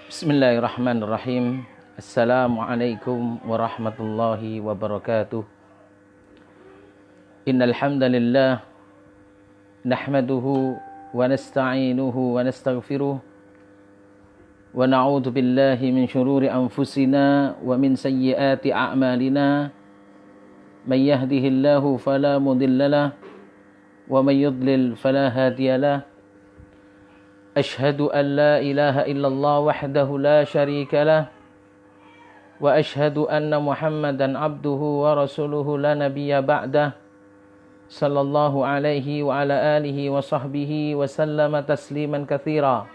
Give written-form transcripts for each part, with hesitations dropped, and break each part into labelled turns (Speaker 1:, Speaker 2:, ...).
Speaker 1: Bismillahirrahmanirrahim. Assalamualaikum warahmatullahi wabarakatuh. Innal hamdalillah nahmaduhu wa nasta'inuhu wa nastaghfiruh wa na'udzu billahi min shururi anfusina wa min sayyiati a'malina. May yahdihillahu fala mudhillalah wa may yudlil fala hadiyalah. أشهد أن لا إله إلا الله وحده لا شريك له وأشهد أن محمدا عبده ورسوله لا نبي بعده صلى الله عليه وعلى آله وصحبه وسلم تسليما كثيرا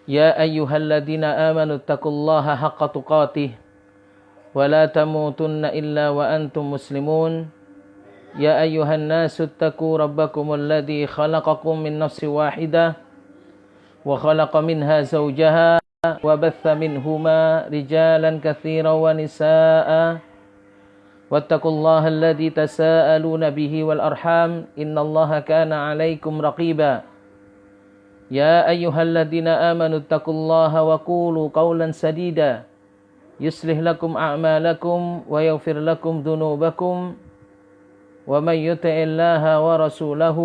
Speaker 1: يا أيها الذين آمنوا اتقوا الله حق تقاته ولا تموتن إلا وأنتم مسلمون يا أيها الناس اتقوا ربكم الذي خلقكم من نفس واحدة وخلق منها زوجها وبث منهما رجالا كثيرا ونساء واتقوا الله الذي تساءلون به والأرحام إن الله كان عليكم رقيبا يا أيها الذين آمنوا اتقوا الله وقولوا قولا سديدا يصلح لكم أعمالكم ويغفر لكم ذنوبكم ومن يطع الله ورسوله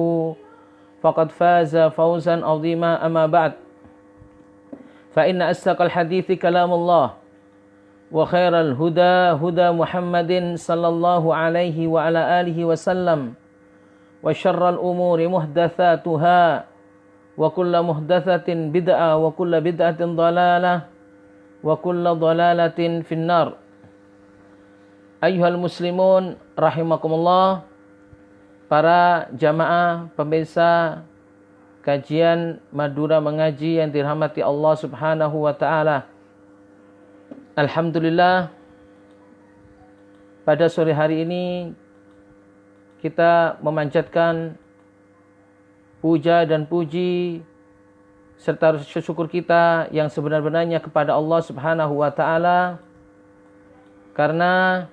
Speaker 1: فقد فاز فوزا عظيما أما بعد فإن أصدق الحديث كلام الله وخير الهدى هدى محمد صلى الله عليه وعلى آله وسلم وشر الأمور محدثاتها وكل محدثة بدعة وكل بدعة ضلالة وكل ضلالة في النار. أيها المسلمون رحمكم الله. Para jamaah pemirsa kajian Madura Mengaji yang dirahmati Allah Subhanahu wa taala. Alhamdulillah, pada sore hari ini kita memanjatkan puja dan puji serta syukur kita yang sebenar-benarnya kepada Allah Subhanahu wa taala, karena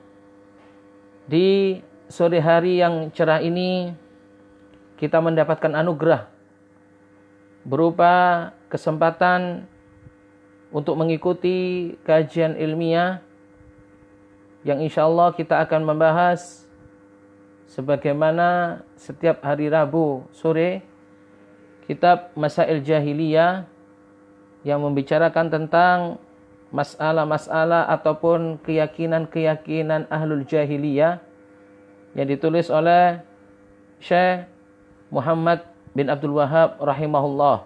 Speaker 1: di sore hari yang cerah ini kita mendapatkan anugerah berupa kesempatan untuk mengikuti kajian ilmiah yang insya Allah kita akan membahas sebagaimana setiap hari Rabu sore kitab Masail Jahiliyah yang membicarakan tentang masalah-masalah ataupun keyakinan-keyakinan ahlul jahiliyah yang ditulis oleh Syekh Muhammad bin Abdul Wahhab rahimahullah.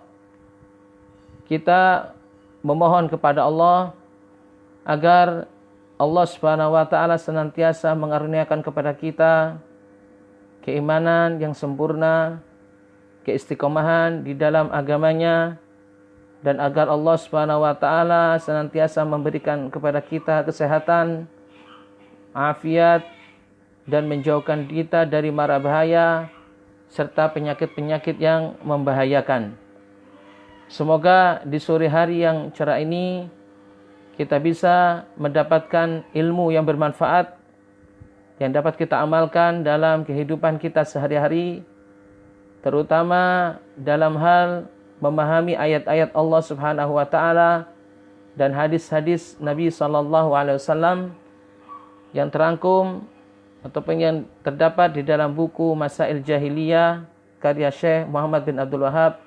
Speaker 1: Kita memohon kepada Allah agar Allah Subhanahu wa taala senantiasa mengaruniakan kepada kita keimanan yang sempurna, keistiqomahan di dalam agamanya, dan agar Allah Subhanahu wa taala senantiasa memberikan kepada kita kesehatan, afiat, dan menjauhkan kita dari mara bahaya serta penyakit-penyakit yang membahayakan. Semoga di sore hari yang cerah ini kita bisa mendapatkan ilmu yang bermanfaat yang dapat kita amalkan dalam kehidupan kita sehari-hari, terutama dalam hal memahami ayat-ayat Allah Subhanahu wa taala dan hadis-hadis Nabi sallallahu alaihi wasallam yang terangkum ataupun yang terdapat di dalam buku Masail Jahiliyah karya Syekh Muhammad bin Abdul Wahhab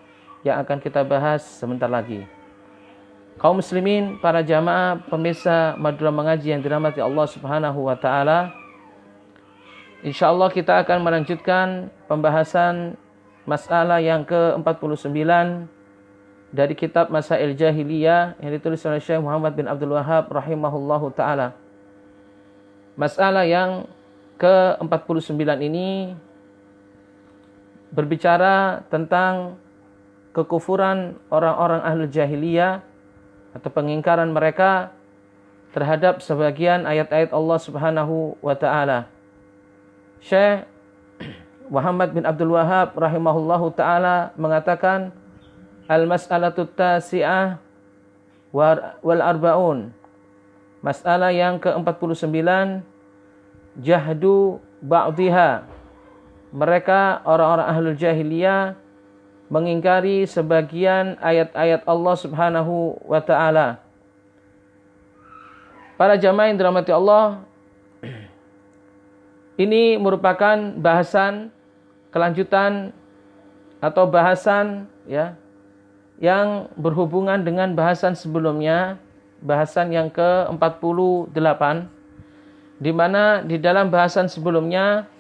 Speaker 1: yang akan kita bahas sebentar lagi. Kaum muslimin, para jamaah pemirsa Madura Mengaji yang dirahmati Allah Subhanahu wa taala, insyaallah kita akan melanjutkan pembahasan masalah yang ke-49 dari kitab Masail Jahiliyah yang ditulis oleh Syekh Muhammad bin Abdul Wahhab rahimahullahu taala. Masalah yang ke-49 ini berbicara tentang kekufuran orang-orang ahli jahiliyah atau pengingkaran mereka terhadap sebagian ayat-ayat Allah Subhanahu wa taala. Syekh Muhammad bin Abdul Wahhab rahimahullahu taala mengatakan al-mas'alatut tasi'ah wal arba'un. Masalah yang ke-49, jahdu ba'dihha. Mereka orang-orang ahlul jahiliyah mengingkari sebagian ayat-ayat Allah Subhanahu wa taala. Para jamaah yang dirahmati Allah, ini merupakan bahasan kelanjutan atau bahasan ya yang berhubungan dengan bahasan sebelumnya, bahasan yang ke-48, di mana di dalam bahasan sebelumnya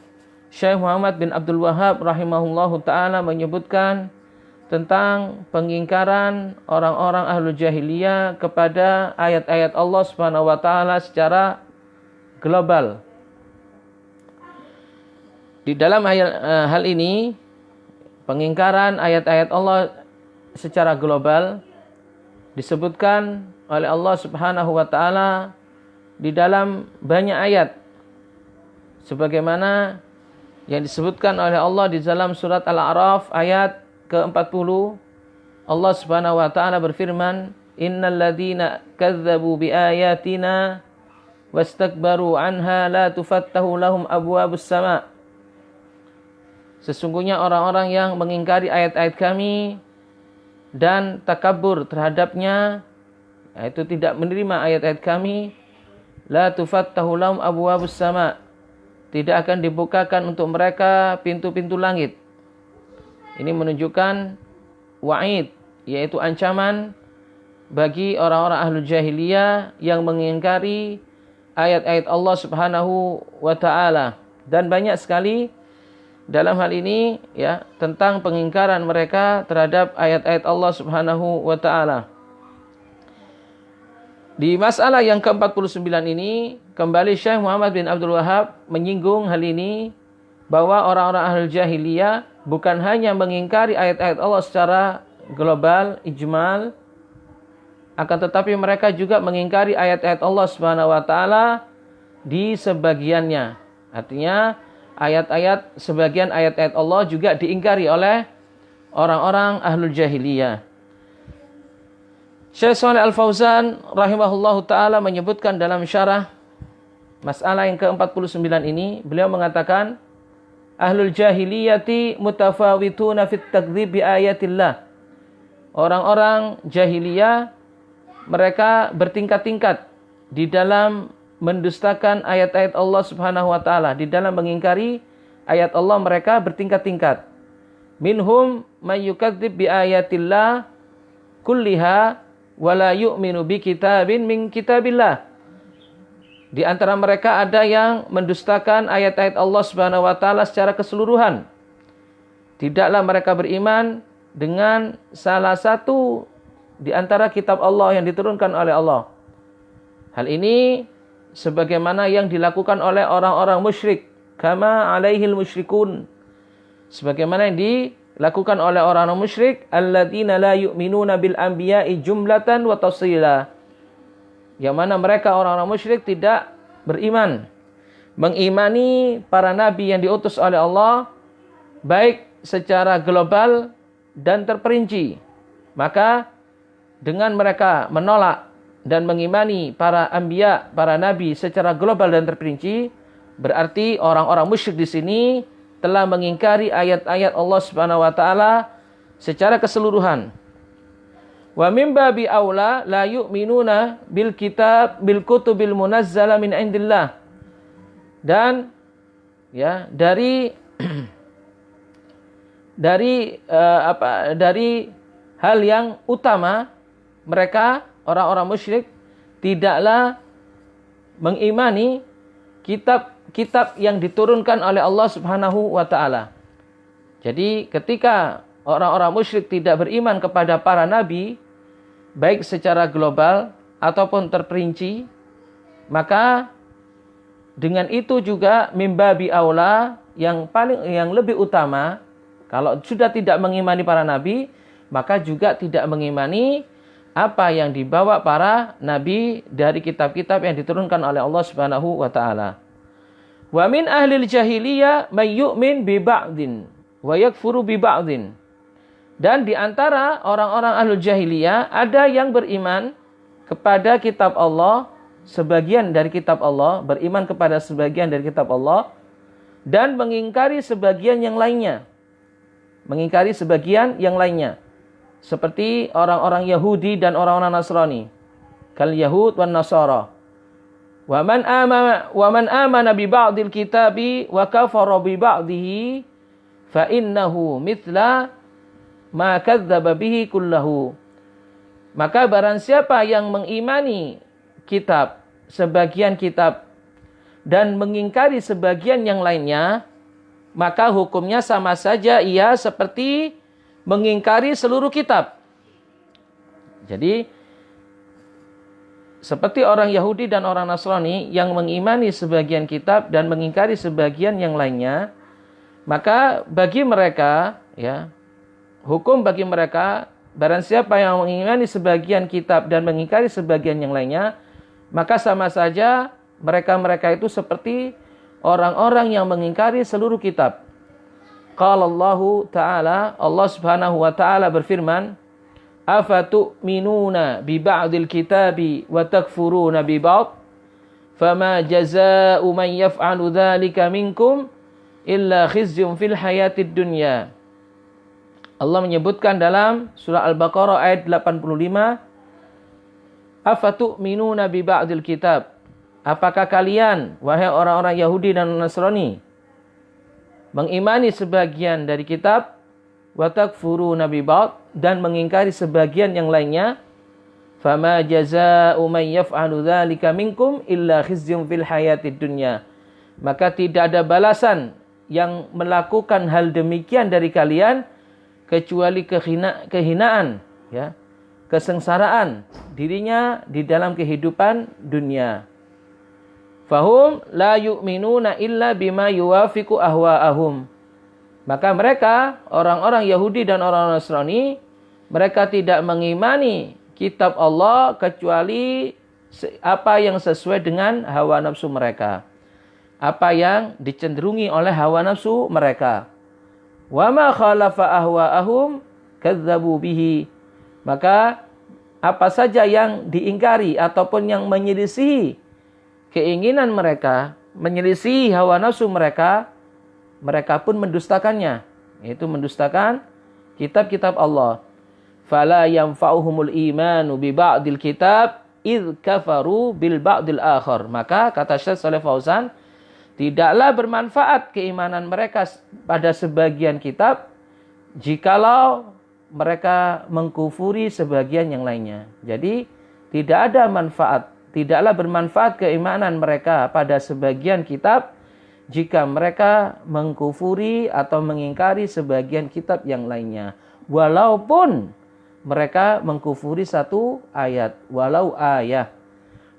Speaker 1: Syekh Muhammad bin Abdul Wahhab rahimahullahu taala menyebutkan tentang pengingkaran orang-orang ahlul jahiliyah kepada ayat-ayat Allah Subhanahu wa taala secara global. Di dalam hal ini, pengingkaran ayat-ayat Allah secara global disebutkan oleh Allah Subhanahu wa taala di dalam banyak ayat. Sebagaimana yang disebutkan oleh Allah di dalam surat Al-A'raf ayat ke-40, Allah Subhanahu wa taala berfirman, "Innal ladzina kadzdzabu biayatina wastakbaru anha la tufattahu lahum abwabus sama'." Sesungguhnya orang-orang yang mengingkari ayat-ayat kami dan takabur terhadapnya, yaitu tidak menerima ayat-ayat kami, la tufattahu lahum abwabus sama', tidak akan dibukakan untuk mereka pintu-pintu langit. Ini menunjukkan wa'id, yaitu ancaman bagi orang-orang ahlul jahiliyah yang mengingkari ayat-ayat Allah Subhanahu wa taala. Dan banyak sekali dalam hal ini ya tentang pengingkaran mereka terhadap ayat-ayat Allah Subhanahu wa taala. Di masalah yang ke-49 ini, kembali Syekh Muhammad bin Abdul Wahhab menyinggung hal ini, bahwa orang-orang ahlul jahiliyah bukan hanya mengingkari ayat-ayat Allah secara global, ijmal, akan tetapi mereka juga mengingkari ayat-ayat Allah Subhanahu wa taala di sebagiannya. Artinya, sebagian ayat-ayat Allah juga diingkari oleh orang-orang ahlul jahiliyah. Syekh Shalih Al-Fauzan rahimahullahu taala menyebutkan dalam syarah masalah yang ke-49 ini, beliau mengatakan, ahlul jahiliyati mutafawituna fit takdzib bi ayatillah. Orang-orang jahiliyah mereka bertingkat-tingkat di dalam mendustakan ayat-ayat Allah Subhanahu wa taala, di dalam mengingkari ayat Allah mereka bertingkat-tingkat. Minhum may yukadzdzib bi ayatillah kulliha wala yu'minu bi kitabin min kitabillah. Di antara mereka ada yang mendustakan ayat-ayat Allah Subhanahu wa taala secara keseluruhan. Tidaklah mereka beriman dengan salah satu di antara kitab Allah yang diturunkan oleh Allah. Hal ini sebagaimana yang dilakukan oleh orang-orang musyrik, kama alaihil musyrikun. Sebagaimana yang dilakukan oleh orang-orang musyrik, alladzina la yu'minuna bil anbiya'i jumlatan wa tafsila. Yang mana mereka orang-orang musyrik tidak beriman, mengimani para nabi yang diutus oleh Allah baik secara global dan terperinci. Maka dengan mereka menolak dan mengimani para anbiya, para nabi secara global dan terperinci, berarti orang-orang musyrik di sini telah mengingkari ayat-ayat Allah Subhanahu wa taala secara keseluruhan. Wa min babi aula la yu'minuna bil kitab bil kutubil munazzala min indillah. Dan ya dari hal yang utama, mereka orang-orang musyrik tidaklah mengimani kitab yang diturunkan oleh Allah Subhanahu wa taala. Jadi ketika orang-orang musyrik tidak beriman kepada para nabi baik secara global ataupun terperinci, maka dengan itu juga mimbabi aula yang lebih utama, kalau sudah tidak mengimani para nabi, maka juga tidak mengimani apa yang dibawa para nabi dari kitab-kitab yang diturunkan oleh Allah Subhanahu wa taala. Wa min ahlil jahiliyah may yu'min bi ba'din wa yakfuru bi ba'din. Dan di antara orang-orang ahlul jahiliyah ada yang beriman kepada kitab Allah, sebagian dari kitab Allah, beriman kepada sebagian dari kitab Allah dan mengingkari sebagian yang lainnya. mengingkari sebagian yang lainnya. Seperti orang-orang Yahudi dan orang-orang Nasrani. Kal Yahud wan Nasara. Wa man amana bi ba'dil kitabi wa kafara bi ba'dihi fa innahu mithla ma kadzdzaba bihi kullahu. Maka barang siapa yang mengimani kitab, sebagian kitab, dan mengingkari sebagian yang lainnya, maka hukumnya sama saja ia seperti mengingkari seluruh kitab. Jadi, seperti orang Yahudi dan orang Nasrani yang mengimani sebagian kitab dan mengingkari sebagian yang lainnya, maka bagi mereka, ya, hukum bagi mereka, barang siapa yang mengimani sebagian kitab dan mengingkari sebagian yang lainnya, maka sama saja mereka-mereka itu seperti orang-orang yang mengingkari seluruh kitab. Qala Allah Ta'ala, Allah Subhanahu wa Ta'ala berfirman, "Afatu'minuna bi ba'dil kitabi wa takfuruna bi ba'd? Fama jazaa'u man yaf'alu dzalika minkum illa khizyun fil hayatid dunya." Allah menyebutkan dalam surah Al-Baqarah ayat 85, "Afatu'minuna bi ba'dil kitab?" Apakah kalian, wahai orang-orang Yahudi dan Nasrani, mengimani sebagian dari kitab, wa takfuruna bi ba'd, dan mengingkari sebagian yang lainnya? Fama jazaa'u man yaf'alu dzalika minkum illa khizyun fil hayatid dunya. Maka tidak ada balasan yang melakukan hal demikian dari kalian kecuali kehinaan, ya, kesengsaraan dirinya di dalam kehidupan dunia. Fahum la yu'minuna illa bima yuwafiqu ahwa'ahum. Maka mereka, orang-orang Yahudi dan orang Nasrani, mereka tidak mengimani kitab Allah kecuali apa yang sesuai dengan hawa nafsu mereka. Apa yang dicenderungi oleh hawa nafsu mereka. Wa ma khalafa ahwa'ahum kadzdzabu bihi. Maka apa saja yang diingkari ataupun yang menyelisihi keinginan mereka, menyelisihi hawa nafsu mereka, mereka pun mendustakannya. Yaitu mendustakan kitab-kitab Allah. Fala yanfa'uhumul imanu bi ba'dil kitab idz kafaru bil ba'dil akhar. Maka kata Syekh Shalih Fauzan, tidaklah bermanfaat keimanan mereka pada sebagian kitab jikalau mereka mengkufuri sebagian yang lainnya. Jadi tidak ada manfaat, tidaklah bermanfaat keimanan mereka pada sebagian kitab jika mereka mengkufuri atau mengingkari sebagian kitab yang lainnya. Walaupun mereka mengkufuri satu ayat, walau ayat,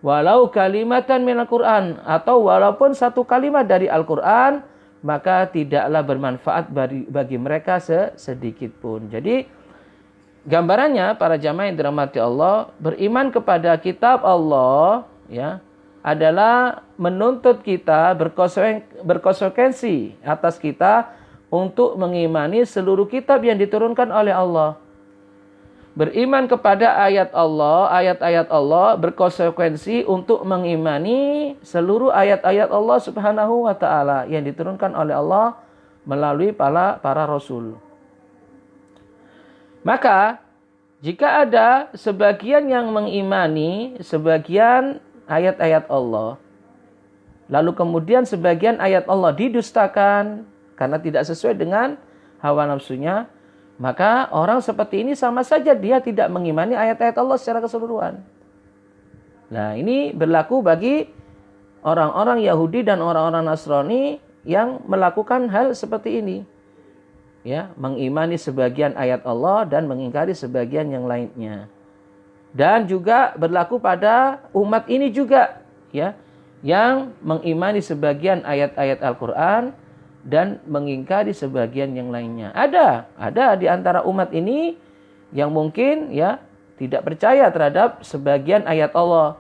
Speaker 1: walau kalimatan minal Qur'an, atau walaupun satu kalimat dari Al-Quran, maka tidaklah bermanfaat bagi mereka sedikit pun. Jadi gambarannya para jamaah yang dirahmati Allah, beriman kepada kitab Allah, ya, adalah menuntut kita berkonsekuensi atas kita untuk mengimani seluruh kitab yang diturunkan oleh Allah. Beriman kepada ayat Allah, ayat-ayat Allah, berkonsekuensi untuk mengimani seluruh ayat-ayat Allah Subhanahu wa Ta'ala yang diturunkan oleh Allah melalui para rasul. Maka jika ada sebagian yang mengimani sebagian ayat-ayat Allah, lalu kemudian sebagian ayat Allah didustakan karena tidak sesuai dengan hawa nafsunya, maka orang seperti ini sama saja dia tidak mengimani ayat-ayat Allah secara keseluruhan. Nah, ini berlaku bagi orang-orang Yahudi dan orang-orang Nasrani yang melakukan hal seperti ini. Ya, mengimani sebagian ayat Allah dan mengingkari sebagian yang lainnya. Dan juga berlaku pada umat ini juga, ya, yang mengimani sebagian ayat-ayat Al-Qur'an dan mengingkari sebagian yang lainnya. Ada di antara umat ini yang mungkin, ya, tidak percaya terhadap sebagian ayat Allah.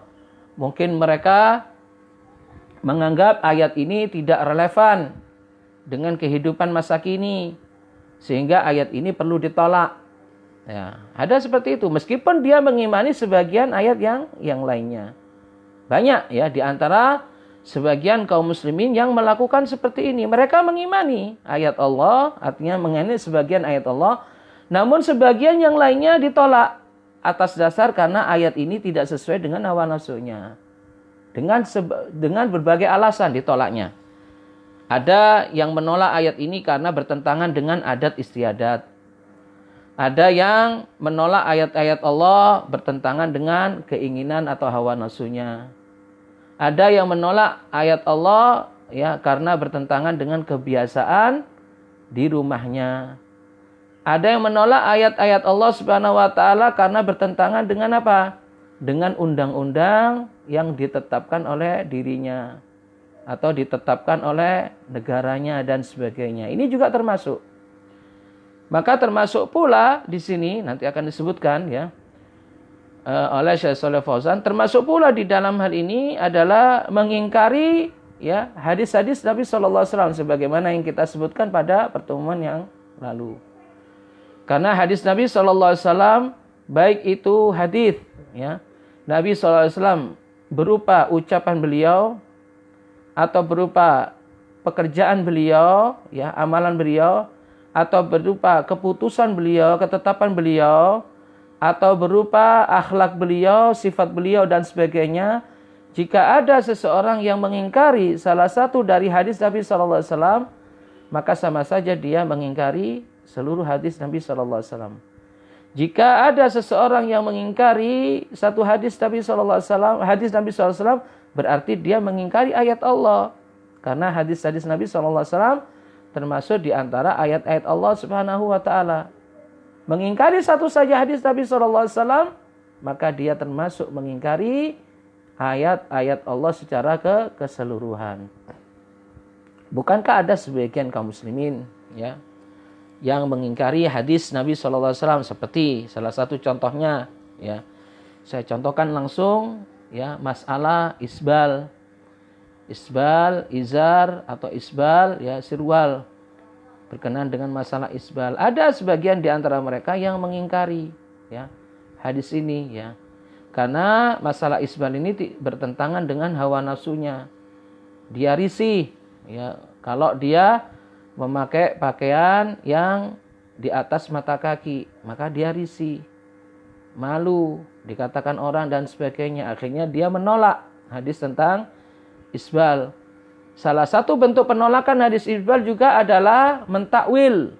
Speaker 1: Mungkin mereka menganggap ayat ini tidak relevan dengan kehidupan masa kini, sehingga ayat ini perlu ditolak. Ya, ada seperti itu, meskipun dia mengimani sebagian ayat yang lainnya. Banyak, ya, di antara sebagian kaum muslimin yang melakukan seperti ini. Mereka mengimani ayat Allah, artinya mengimani sebagian ayat Allah, namun sebagian yang lainnya ditolak atas dasar karena ayat ini tidak sesuai dengan hawa nafsunya. Dengan berbagai alasan ditolaknya. Ada yang menolak ayat ini karena bertentangan dengan adat istiadat. Ada yang menolak ayat-ayat Allah bertentangan dengan keinginan atau hawa nafsunya. Ada yang menolak ayat Allah ya karena bertentangan dengan kebiasaan di rumahnya. Ada yang menolak ayat-ayat Allah Subhanahu wa taala karena bertentangan dengan apa? Dengan undang-undang yang ditetapkan oleh dirinya atau ditetapkan oleh negaranya dan sebagainya. Ini juga termasuk. Maka termasuk pula di sini nanti akan disebutkan ya oleh Syekh Shalih Fauzan, termasuk pula di dalam hal ini adalah mengingkari ya hadis-hadis Nabi sallallahu alaihi wasallam sebagaimana yang kita sebutkan pada pertemuan yang lalu. Karena hadis Nabi sallallahu alaihi wasallam baik itu hadis ya Nabi sallallahu alaihi wasallam berupa ucapan beliau atau berupa pekerjaan beliau ya amalan beliau, atau berupa keputusan beliau, ketetapan beliau, atau berupa akhlak beliau, sifat beliau dan sebagainya. Jika ada seseorang yang mengingkari salah satu dari hadis Nabi sallallahu alaihi wasallam, maka sama saja dia mengingkari seluruh hadis Nabi sallallahu alaihi wasallam. Jika ada seseorang yang mengingkari satu hadis Nabi sallallahu alaihi wasallam, hadis Nabi sallallahu alaihi wasallam, berarti dia mengingkari ayat Allah. Karena hadis-hadis Nabi sallallahu alaihi wasallam termasuk di antara ayat-ayat Allah Subhanahu wa taala. Mengingkari satu saja hadis Nabi sallallahu alaihi wasallam, maka dia termasuk mengingkari ayat-ayat Allah secara keseluruhan. Bukankah ada sebagian kaum muslimin ya yang mengingkari hadis Nabi sallallahu alaihi wasallam seperti salah satu contohnya ya. Saya contohkan langsung ya masalah isbal, izar atau isbal ya sirwal. Berkenaan dengan masalah isbal, ada sebagian di antara mereka yang mengingkari ya hadis ini ya. Karena masalah isbal ini bertentangan dengan hawa nafsunya. Dia risih ya kalau dia memakai pakaian yang di atas mata kaki, maka dia risih, malu, dikatakan orang dan sebagainya. Akhirnya dia menolak hadis tentang isbal. Salah satu bentuk penolakan hadis isbal juga adalah mentakwil.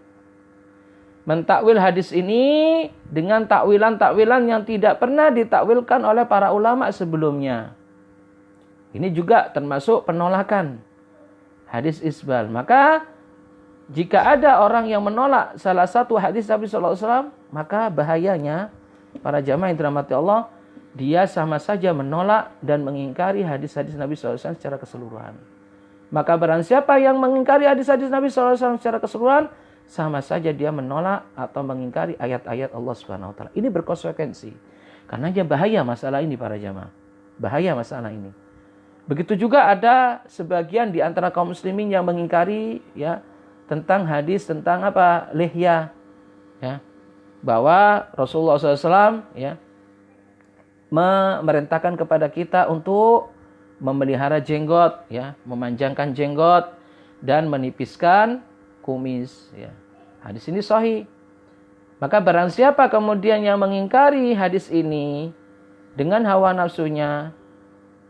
Speaker 1: Mentakwil hadis ini dengan takwilan-takwilan yang tidak pernah ditakwilkan oleh para ulama sebelumnya. Ini juga termasuk penolakan hadis isbal. Maka jika ada orang yang menolak salah satu hadis Nabi sallallahu alaihi wasallam, maka bahayanya para jamaah yang dirahmati Allah, dia sama saja menolak dan mengingkari hadis-hadis Nabi sallallahu alaihi wasallam secara keseluruhan. Maka barang siapa yang mengingkari hadis-hadis Nabi sallallahu alaihi wasallam secara keseluruhan, sama saja dia menolak atau mengingkari ayat-ayat Allah Subhanahu wa taala. Ini berkonsekuensi. Karena dia bahaya masalah ini para jamaah. Bahaya masalah ini. Begitu juga ada sebagian di antara kaum muslimin yang mengingkari ya tentang hadis tentang apa? Lihya. Ya. Bahwa Rasulullah SAW ya memerintahkan kepada kita untuk memelihara jenggot ya, memanjangkan jenggot dan menipiskan kumis ya. Hadis ini sahih. Maka barang siapa kemudian yang mengingkari hadis ini dengan hawa nafsunya,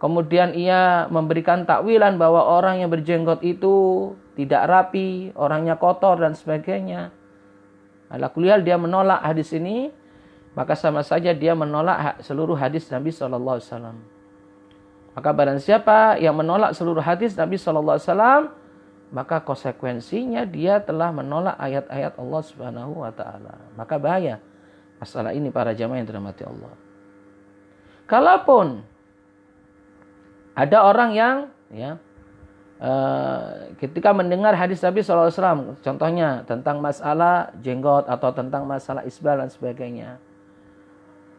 Speaker 1: kemudian ia memberikan takwilan bahwa orang yang berjenggot itu tidak rapi, orangnya kotor dan sebagainya. Ala kulli hal dia menolak hadis ini, maka sama saja dia menolak seluruh hadis Nabi sallallahu alaihi wasallam. Maka barang siapa yang menolak seluruh hadis Nabi sallallahu alaihi wasallam, maka konsekuensinya dia telah menolak ayat-ayat Allah Subhanahu wa taala. Maka bahaya masalah ini para jamaah yang dirahmati Allah. Kalaupun ada orang yang ya ketika mendengar hadis Nabi sallallahu alaihi wasallam, contohnya tentang masalah jenggot atau tentang masalah isbal dan sebagainya,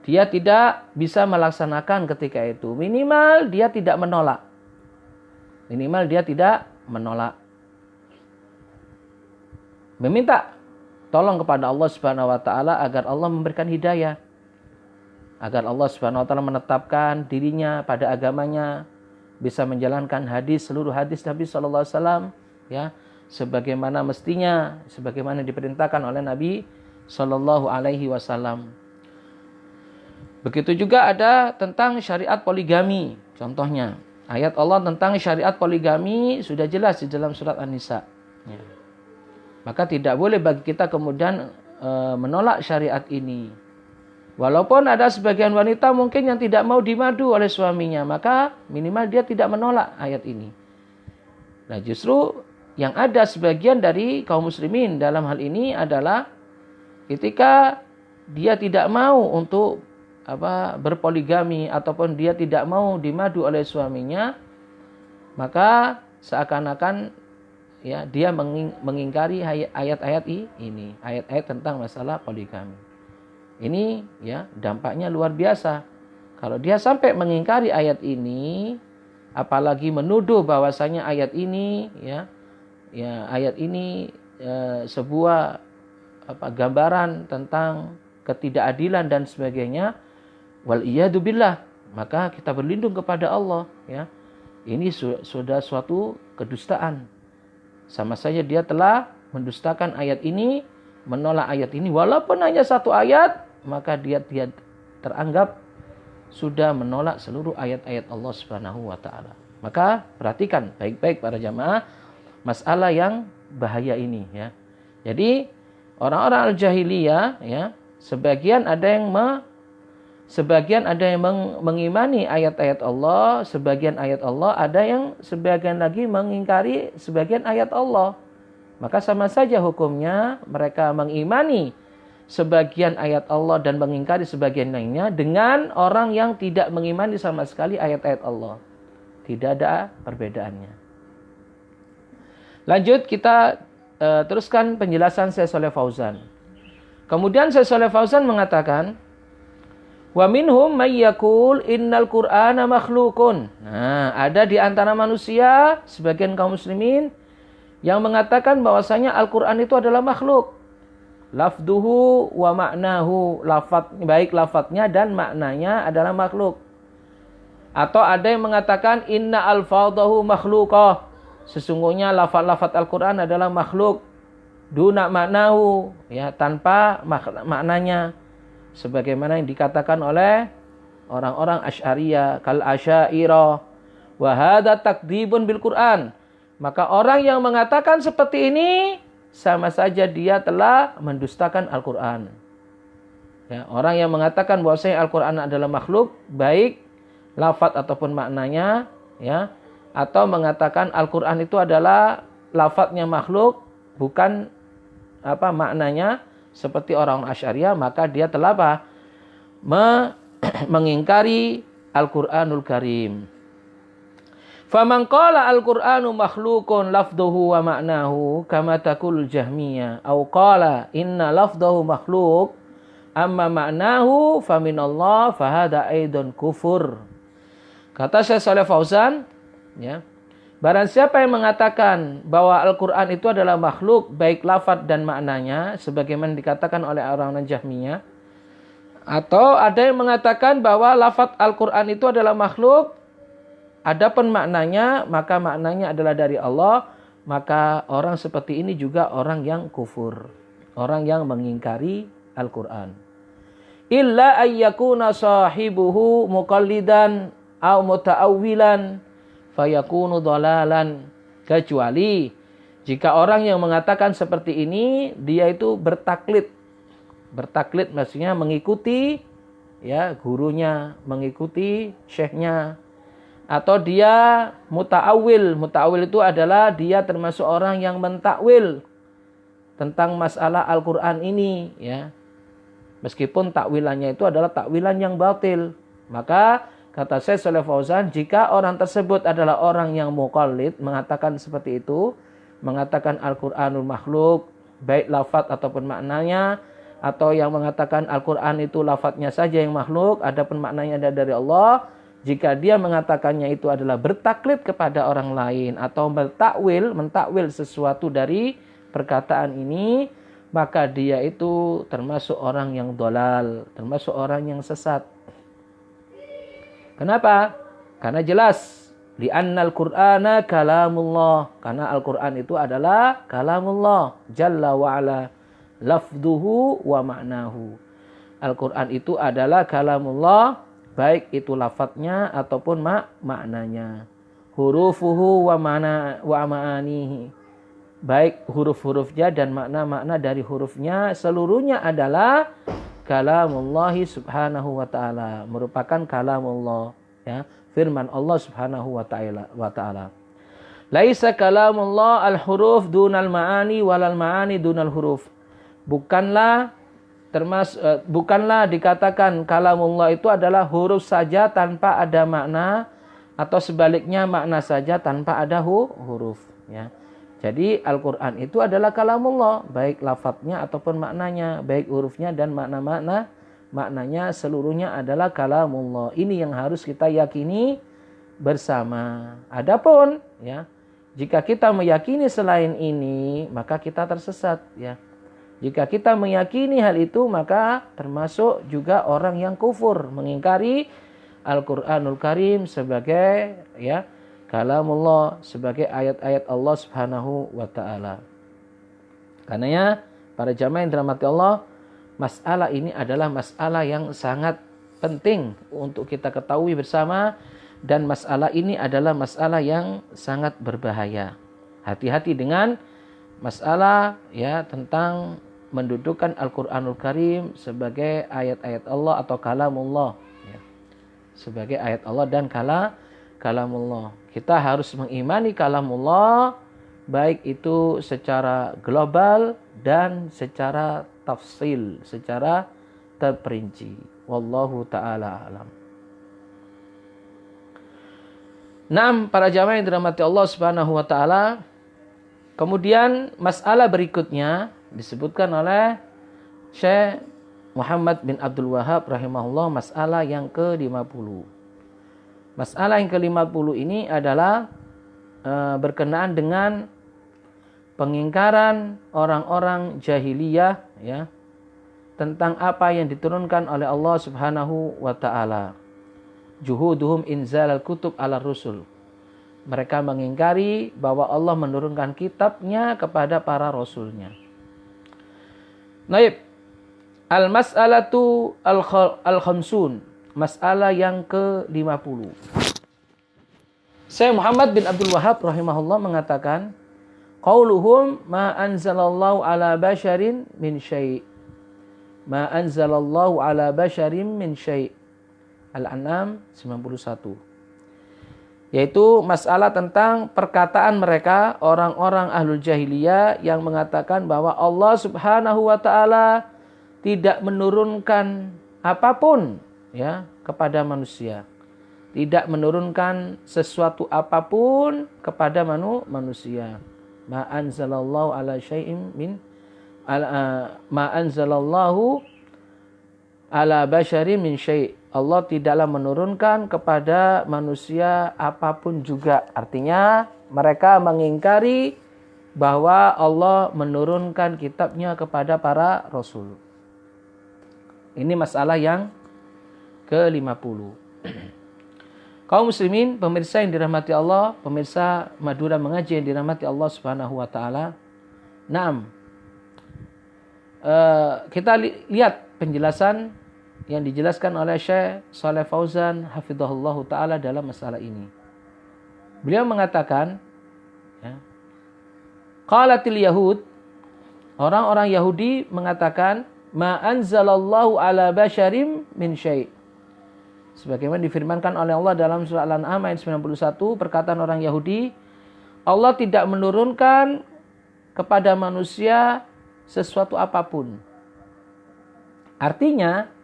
Speaker 1: dia tidak bisa melaksanakan ketika itu. Minimal dia tidak menolak. Minimal dia tidak menolak. Meminta tolong kepada Allah Subhanahu wa taala agar Allah memberikan hidayah. Agar Allah Subhanahu wa taala menetapkan dirinya pada agamanya bisa menjalankan seluruh hadis Nabi sallallahu alaihi wasallam ya, sebagaimana mestinya, sebagaimana diperintahkan oleh Nabi sallallahu alaihi wasallam. Begitu juga ada tentang syariat poligami. Contohnya, ayat Allah tentang syariat poligami sudah jelas di dalam surat An-Nisa. Ya. Maka tidak boleh bagi kita kemudian menolak syariat ini. Walaupun ada sebagian wanita mungkin yang tidak mau dimadu oleh suaminya, maka minimal dia tidak menolak ayat ini. Nah, justru yang ada sebagian dari kaum muslimin dalam hal ini adalah ketika dia tidak mau untuk berpoligami ataupun dia tidak mau dimadu oleh suaminya, maka seakan-akan ya dia mengingkari ayat-ayat ini, ayat-ayat tentang masalah poligami. Ini ya dampaknya luar biasa. Kalau dia sampai mengingkari ayat ini, apalagi menuduh bahwasanya ayat ini ayat ini sebuah gambaran tentang ketidakadilan dan sebagainya, wal iyadu billah, maka kita berlindung kepada Allah ya. Ini sudah suatu kedustaan. Sama saja dia telah mendustakan ayat ini, menolak ayat ini walaupun hanya satu ayat, maka dia teranggap sudah menolak seluruh ayat-ayat Allah Subhanahu wa taala. Maka perhatikan baik-baik para jamaah masalah yang bahaya ini ya. Jadi orang-orang al-jahiliyah ya, sebagian ada yang mengimani ayat-ayat Allah, sebagian ayat Allah, ada yang sebagian lagi mengingkari sebagian ayat Allah. Maka sama saja hukumnya mereka mengimani sebagian ayat Allah dan mengingkari sebagian lainnya dengan orang yang tidak mengimani sama sekali ayat-ayat Allah. Tidak ada perbedaannya. Lanjut kita teruskan penjelasan Syekh Shalih Fauzan. Kemudian Syekh Shalih Fauzan mengatakan, wa minhum may yaqul innal Qur'ana makhluqun. Nah, ada di antara manusia sebagian kaum muslimin yang mengatakan bahwasanya Al-Qur'an itu adalah makhluk. Lafduhu wa maknahu, baik lafadznya dan maknanya adalah makhluk. Atau ada yang mengatakan inna alfadhahu makhluqah, sesungguhnya lafaz-lafaz Al-Qur'an adalah makhluk. Duna maknahu, ya, tanpa maknanya, sebagaimana yang dikatakan oleh orang-orang Asy'ariyah, kal Asy'ariyah, wa hadza takdzibun bil Qur'an. Maka orang yang mengatakan seperti ini sama saja dia telah mendustakan Al-Qur'an. Ya, orang yang mengatakan bahwasanya Al-Qur'an adalah makhluk, baik lafaz ataupun maknanya, ya, atau mengatakan Al-Qur'an itu adalah lafaznya makhluk, bukan maknanya seperti orang Asy'ariyah, maka dia telah mengingkari Al-Qur'anul Karim. Faman qala al-Qur'anu makhluqun lafdhuhu wa ma'nahu kama taqul Jahmiyah aw qala inna lafdhahu makhluq amma ma'nahu faminallah fahada aidun kufur. Kata Syekh Shalih Fauzan ya, barang siapa yang mengatakan bahwa Al-Qur'an itu adalah makhluk baik lafaz dan maknanya sebagaimana dikatakan oleh orang-orang Jahmiyah, atau ada yang mengatakan bahwa lafaz Al-Qur'an itu adalah makhluk adapun maknanya, maka maknanya adalah dari Allah, maka orang seperti ini juga orang yang kufur, orang yang mengingkari Al-Qur'an. Illa ayyakuna sahibuhu muqallidan aw muta'awwilan fayakunu dhalalan, kecuali jika orang yang mengatakan seperti ini dia itu bertaklid. Bertaklid maksudnya mengikuti ya gurunya, mengikuti syekhnya. Atau dia muta'awil. Muta'awil itu adalah dia termasuk orang yang mentakwil tentang masalah Al-Qur'an ini ya. Meskipun takwilannya itu adalah takwilan yang batil. Maka kata Syekh Shalih Fauzan, jika orang tersebut adalah orang yang muqallid, mengatakan seperti itu, mengatakan Al-Qur'anul makhluk, baik lafaz ataupun maknanya, atau yang mengatakan Al-Quran itu lafadznya saja yang makhluk, adapun maknanya ada dari Allah, jika dia mengatakannya itu adalah bertaklid kepada orang lain atau mentakwil sesuatu dari perkataan ini, maka dia itu termasuk orang yang dolal, termasuk orang yang sesat. Kenapa? Karena jelas Li'annal Qur'ana kalamullah. Karena Al-Qur'an itu adalah kalamullah. Jalla wa'ala. Lafduhu wa ma'nahu. Al-Qur'an itu adalah kalamullah. Baik itu lafadznya ataupun maknanya. Hurufuhu wa ma'anihi. Baik huruf-hurufnya dan makna-makna dari hurufnya. Seluruhnya adalah kalamullahi subhanahu wa ta'ala. Merupakan kalamullah. Ya. Firman Allah subhanahu wa ta'ala. Laisa kalamullah al-huruf dunal ma'ani walal ma'ani dunal huruf. Bukanlah dikatakan kalamullah itu adalah huruf saja tanpa ada makna, atau sebaliknya makna saja tanpa ada huruf. Ya. Jadi Al-Quran itu adalah kalamullah, baik lafadznya ataupun maknanya, baik hurufnya dan maknanya seluruhnya adalah kalamullah. Ini yang harus kita yakini bersama. Adapun ya, jika kita meyakini selain ini, maka kita tersesat ya. Jika kita meyakini hal itu, maka termasuk juga orang yang kufur, mengingkari Al-Qur'anul Karim sebagai ya kalamullah, sebagai ayat-ayat Allah Subhanahu wa taala. Karenanya para jamaah yang dirahmati Allah, masalah ini adalah masalah yang sangat penting untuk kita ketahui bersama, dan masalah ini adalah masalah yang sangat berbahaya. Hati-hati dengan masalah ya tentang mendudukkan Al-Qur'anul Karim sebagai ayat-ayat Allah atau kalamullah ya. Sebagai ayat Allah dan kalamullah. Kita harus mengimani kalamullah baik itu secara global dan secara tafsil, secara terperinci. Wallahu ta'ala alam. Naam, para jamaah yang dirahmati Allah Subhanahu wa taala. Kemudian masalah berikutnya disebutkan oleh Syekh Muhammad bin Abdul Wahhab rahimahullah, masalah yang ke-50. Masalah yang ke-50 ini adalah berkenaan dengan pengingkaran orang-orang jahiliyah ya tentang apa yang diturunkan oleh Allah Subhanahu wa taala. Juhuduhum inzal al-kutub ala rusul. Mereka mengingkari bahwa Allah menurunkan kitabnya kepada para rasulnya. Naib, al-mas'alatu al-khamsun, masalah yang ke-50. Syekh Muhammad bin Abdul Wahhab rahimahullah mengatakan, qauluhum ma anzalallahu ala basyarin min syai'. Ma anzalallahu ala basyarin min syai'. Al-An'am 91. Yaitu masalah tentang perkataan mereka orang-orang ahlul jahiliyah yang mengatakan bahwa Allah Subhanahu wa taala tidak menurunkan apapun ya kepada manusia. Tidak menurunkan sesuatu apapun kepada manusia. Ma anzalallahu ala syai'in min ma anzalallahu ala basyarin min syai'. Allah tidaklah menurunkan kepada manusia apapun juga. Artinya mereka mengingkari bahwa Allah menurunkan kitabnya kepada para rasul. Ini masalah yang ke-50. Kaum muslimin, pemirsa yang dirahmati Allah, pemirsa Madura Mengaji yang dirahmati Allah Subhanahu wa taala. Naam. Kita lihat penjelasan yang dijelaskan oleh Syekh Shalih Fauzan hafizahullah ta'ala dalam masalah ini. Beliau mengatakan, ya, qalatil yahud, orang-orang Yahudi mengatakan, ma anzalallahu ala basyarim min syai'. Sebagaimana difirmankan oleh Allah dalam surah Al-An'am ayat 91, perkataan orang Yahudi, Allah tidak menurunkan kepada manusia sesuatu apapun. Artinya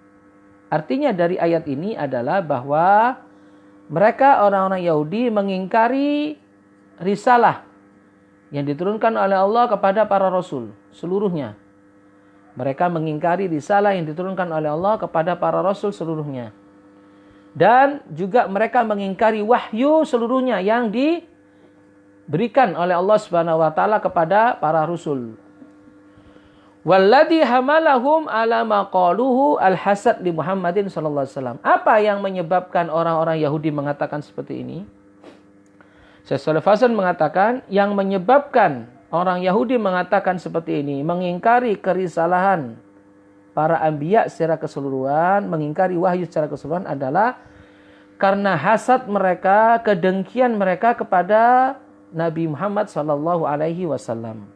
Speaker 1: dari ayat ini adalah bahwa mereka orang-orang Yahudi mengingkari risalah yang diturunkan oleh Allah kepada para rasul seluruhnya. Mereka mengingkari risalah yang diturunkan oleh Allah kepada para rasul seluruhnya. Dan juga mereka mengingkari wahyu seluruhnya yang diberikan oleh Allah Subhanahu wa taala kepada para rasul. Walladhi hamalahum ala maqaluhu al-hasad li Muhammadin sallallahu alaihi wasallam. Apa yang menyebabkan orang-orang Yahudi mengatakan seperti ini? Syekh Shalih Fauzan mengatakan yang menyebabkan orang Yahudi mengatakan seperti ini, mengingkari kerisalahan para anbiya secara keseluruhan, mengingkari wahyu secara keseluruhan adalah karena hasad mereka, kedengkian mereka kepada Nabi Muhammad SAW.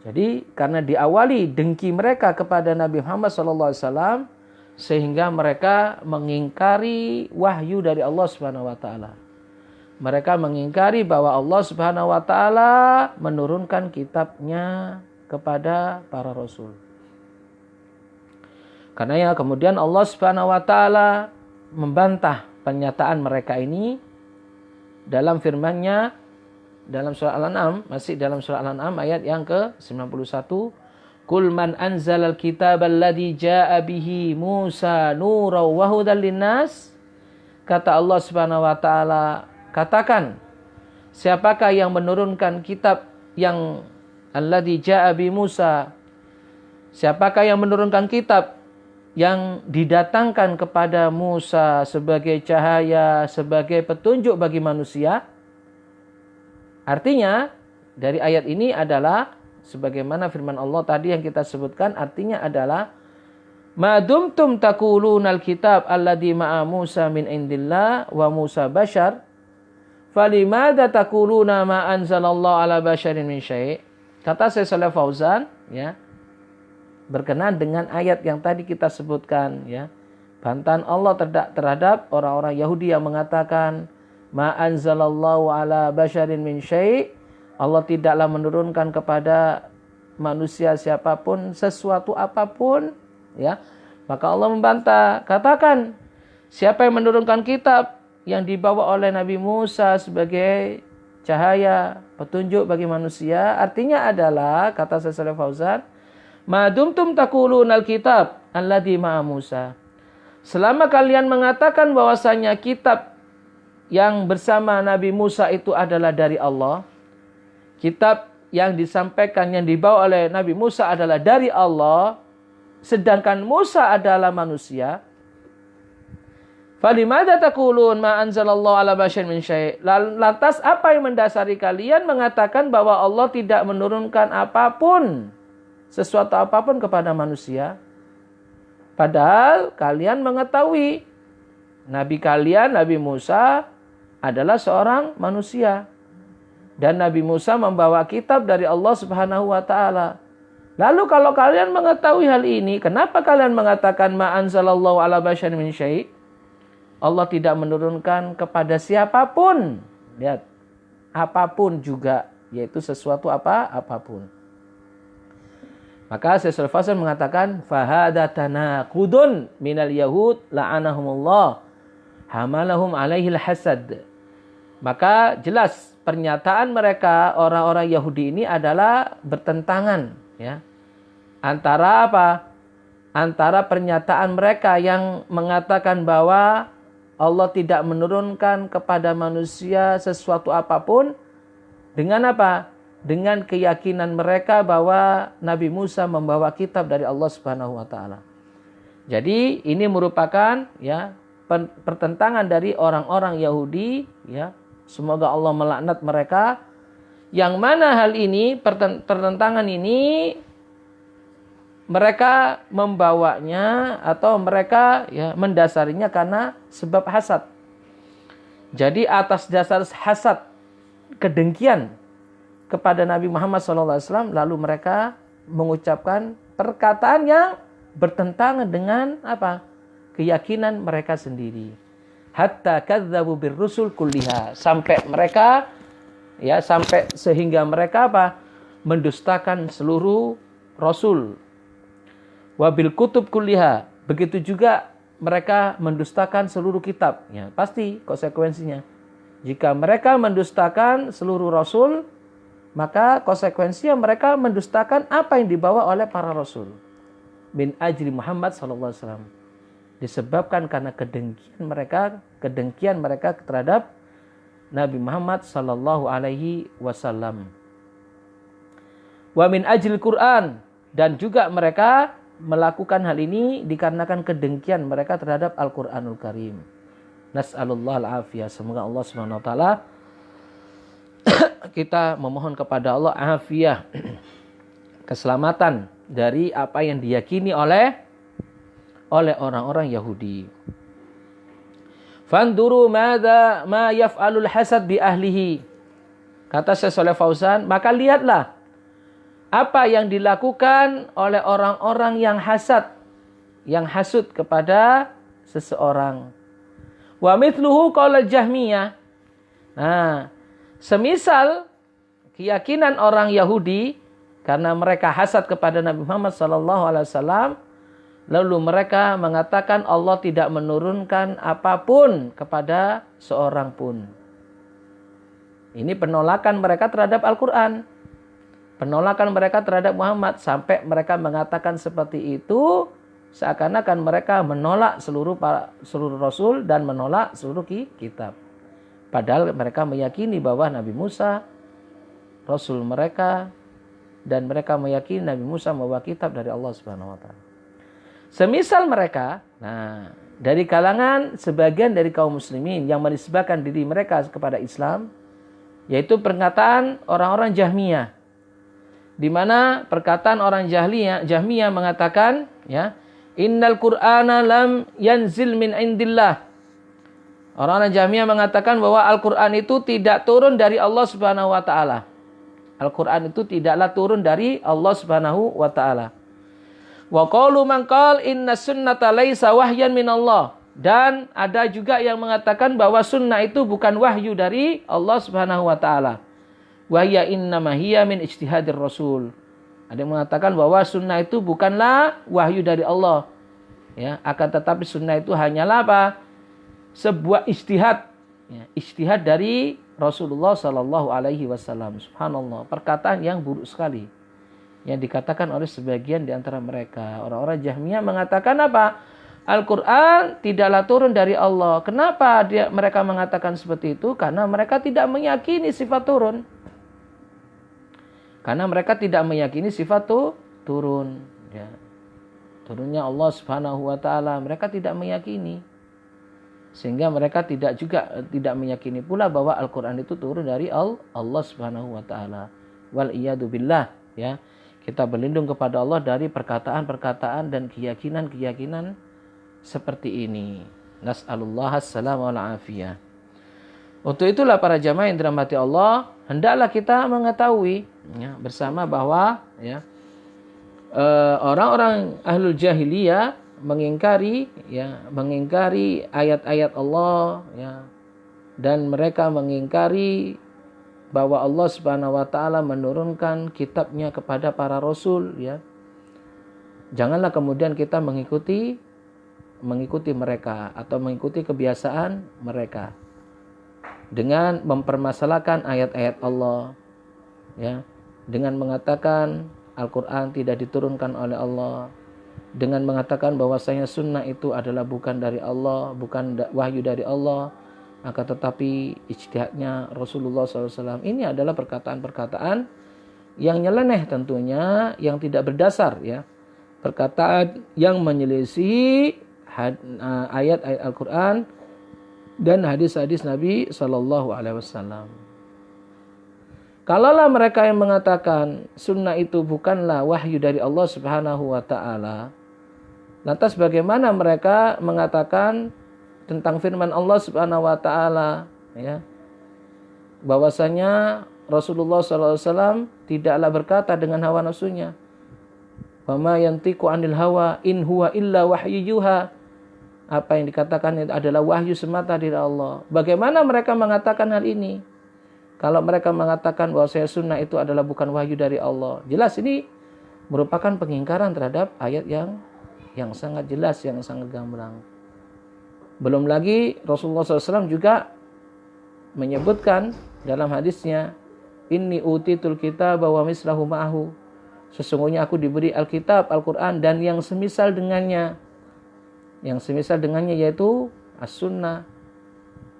Speaker 1: Jadi karena diawali dengki mereka kepada Nabi Muhammad SAW, sehingga mereka mengingkari wahyu dari Allah Subhanahu wa taala. Mereka mengingkari bahwa Allah Subhanahu wa taala menurunkan kitabnya kepada para rasul. Karena ya kemudian Allah Subhanahu wa taala membantah pernyataan mereka ini dalam firman-Nya dalam surah Al-An'am, masih dalam surah Al-An'am ayat yang ke-91. Qul man anzalal kitabal ladzi jaa'a bihi Musa nuran wa hudan linnas. Kata Allah Subhanahu wa taala, katakan, siapakah yang menurunkan kitab yang alladzi jaa'a bi Musa? Siapakah yang menurunkan kitab yang didatangkan kepada Musa sebagai cahaya, sebagai petunjuk bagi manusia? Artinya dari ayat ini adalah sebagaimana firman Allah tadi yang kita sebutkan, artinya adalah ma dumtum taqulunal kitab alladzi ma'a Musa min indillah wa Musa bashar falimada taquluna ma anzalallahu ala basharin min syai'. Kata Syekh Shalih Fauzan, ya, berkenaan dengan ayat yang tadi kita sebutkan, ya, bantahan Allah terhadap orang-orang Yahudi yang mengatakan ma anzalallahu ala basharin min syai', Allah tidaklah menurunkan kepada manusia siapapun sesuatu apapun, ya. Maka Allah membantah, katakan, siapa yang menurunkan kitab yang dibawa oleh Nabi Musa sebagai cahaya, petunjuk bagi manusia? Artinya adalah, kata Syekh Shalih Fauzan, ma dumtum taqulunal kitab alladzi ma'a Musa. Selama kalian mengatakan bahwasanya kitab yang bersama Nabi Musa itu adalah dari Allah, kitab yang disampaikan, yang dibawa oleh Nabi Musa adalah dari Allah, sedangkan Musa adalah manusia. Falimada taqulun ma anzalallahu ala basyarin min syai'. Lantas apa yang mendasari kalian mengatakan bahwa Allah tidak menurunkan apapun, sesuatu apapun kepada manusia? Padahal kalian mengetahui Nabi kalian, Nabi Musa, adalah seorang manusia. Dan Nabi Musa membawa kitab dari Allah Subhanahu wa taala. Lalu kalau kalian mengetahui hal ini, kenapa kalian mengatakan ma anzalallahu ala basyarin min syai'? Allah tidak menurunkan kepada siapapun. Lihat, apapun juga, yaitu sesuatu apapun. Maka Syekh Shalih Fauzan mengatakan fahadha tanaqudun minal yahud la'anahumullah hamalahum alaihil hasad. Maka jelas pernyataan mereka orang-orang Yahudi ini adalah bertentangan, ya. Antara apa? Antara pernyataan mereka yang mengatakan bahwa Allah tidak menurunkan kepada manusia sesuatu apapun, dengan apa? Dengan keyakinan mereka bahwa Nabi Musa membawa kitab dari Allah Subhanahu wa taala. Jadi ini merupakan, ya, pertentangan dari orang-orang Yahudi, ya. Semoga Allah melaknat mereka. Yang mana hal ini, pertentangan ini, mereka membawanya atau mereka, ya, mendasarinya karena sebab hasad. Jadi atas dasar hasad, kedengkian kepada Nabi Muhammad SAW, lalu mereka mengucapkan perkataan yang bertentangan dengan apa? Keyakinan mereka sendiri. Hatta kadzabu birrusul kulliha, sampai mereka, ya, sampai sehingga mereka apa? Mendustakan seluruh rasul. Wabil kutub kulliha, begitu juga mereka mendustakan seluruh kitab. Ya, pasti konsekuensinya. Jika mereka mendustakan seluruh rasul, maka konsekuensinya mereka mendustakan apa yang dibawa oleh para rasul. Min ajli Muhammad SAW. Disebabkan karena kedengkian mereka terhadap Nabi Muhammad SAW. Wa min ajli Quran, dan juga mereka melakukan hal ini dikarenakan kedengkian mereka terhadap Al-Quranul Karim. Nas'alullah al-afiyah. Semoga Allah SWT kita memohon kepada Allah afiyah, keselamatan dari apa yang diyakini oleh orang-orang Yahudi. Fanduru madza ma yaf'alul hasad bi ahlihi. Kata Syekh Shalih Fauzan, maka lihatlah apa yang dilakukan oleh orang-orang yang hasud kepada seseorang. Wa mithluhu qaulal Jahmiyah. Nah, semisal keyakinan orang Yahudi karena mereka hasad kepada Nabi Muhammad SAW, lalu mereka mengatakan Allah tidak menurunkan apapun kepada seorang pun. Ini penolakan mereka terhadap Al-Quran. Penolakan mereka terhadap Muhammad. Sampai mereka mengatakan seperti itu, seakan-akan mereka menolak seluruh Rasul dan menolak seluruh kitab. Padahal mereka meyakini bahwa Nabi Musa Rasul mereka, dan mereka meyakini Nabi Musa membawa kitab dari Allah Subhanahu wa taala. Semisal mereka, dari kalangan sebagian dari kaum muslimin yang menisbahkan diri mereka kepada Islam, yaitu perkataan orang-orang Jahmiyah, di mana perkataan orang Jahmiyah mengatakan, ya, innal Qur'ana lam yanzil min indillah. Orang-orang Jahmiyah mengatakan bahwa Al-Qur'an itu tidak turun dari Allah Subhanahu wa taala. Al-Qur'an itu tidaklah turun dari Allah Subhanahu wa taala. Wa qalu man qala inna sunnata laisa wahyan min Allah. Dan ada juga yang mengatakan bahwa sunnah itu bukan wahyu dari Allah Subhanahu wa taala. Wa hiya innama hiya min ijtihadir rasul. Ada yang mengatakan bahwa sunnah itu bukanlah wahyu dari Allah. Ya, akan tetapi sunnah itu hanyalah apa? Sebuah ijtihad. Ya, ijtihad dari Rasulullah sallallahu alaihi wasallam. Subhanallah, perkataan yang buruk sekali yang dikatakan oleh sebagian di antara mereka. Orang-orang Jahmiyah mengatakan apa? Al-Quran tidaklah turun dari Allah. Kenapa mereka mengatakan seperti itu? Karena mereka tidak meyakini sifat turun. Karena mereka tidak meyakini sifat turun. Ya. Turunnya Allah Subhanahu wa taala, mereka tidak meyakini. Sehingga mereka tidak meyakini pula bahwa Al-Quran itu turun dari Allah Subhanahu wa taala. Wal iyadu billah, ya. Kita berlindung kepada Allah dari perkataan-perkataan dan keyakinan-keyakinan seperti ini. Nas'alullah as-salama wal afiyah. Untuk itulah para jamaah yang dirahmati Allah, hendaklah kita mengetahui, ya, bersama bahwa, ya, orang-orang ahlul jahiliyah mengingkari ayat-ayat Allah, ya, dan mereka mengingkari bahwa Allah Subhanahu wa taala menurunkan kitabnya kepada para rasul, ya. Janganlah kemudian kita mengikuti mereka atau mengikuti kebiasaan mereka dengan mempermasalahkan ayat-ayat Allah, ya, dengan mengatakan Al-Quran tidak diturunkan oleh Allah, dengan mengatakan bahwasanya sunnah itu adalah bukan dari Allah, bukan wahyu dari Allah, maka tetapi ijtihadnya Rasulullah SAW. Ini adalah perkataan-perkataan yang nyeleneh tentunya, yang tidak berdasar, ya, perkataan yang menyelisihi ayat-ayat Al-Quran dan hadis-hadis Nabi Sallallahu Alaihi Wasallam. Kalaulah mereka yang mengatakan sunnah itu bukanlah wahyu dari Allah Subhanahu Wa Taala, lantas bagaimana mereka mengatakan tentang firman Allah Subhanahu Wa Taala, ya, bahwasanya Rasulullah Sallallahu Alaihi Wasallam tidaklah berkata dengan hawa nafsunya. Wa ma yantiqu 'anil hawa in huwa illa wahyu yuha. Apa yang dikatakan itu adalah wahyu semata dari Allah. Bagaimana mereka mengatakan hal ini? Kalau mereka mengatakan bahwa sunnah itu adalah bukan wahyu dari Allah, jelas ini merupakan pengingkaran terhadap ayat yang sangat jelas, yang sangat gamblang. Belum lagi Rasulullah SAW juga menyebutkan dalam hadisnya, inni utitul kitab wa mislahu ma'ahu. Sesungguhnya aku diberi Alkitab, Al-Quran, dan yang semisal dengannya. Yang semisal dengannya yaitu As-Sunnah.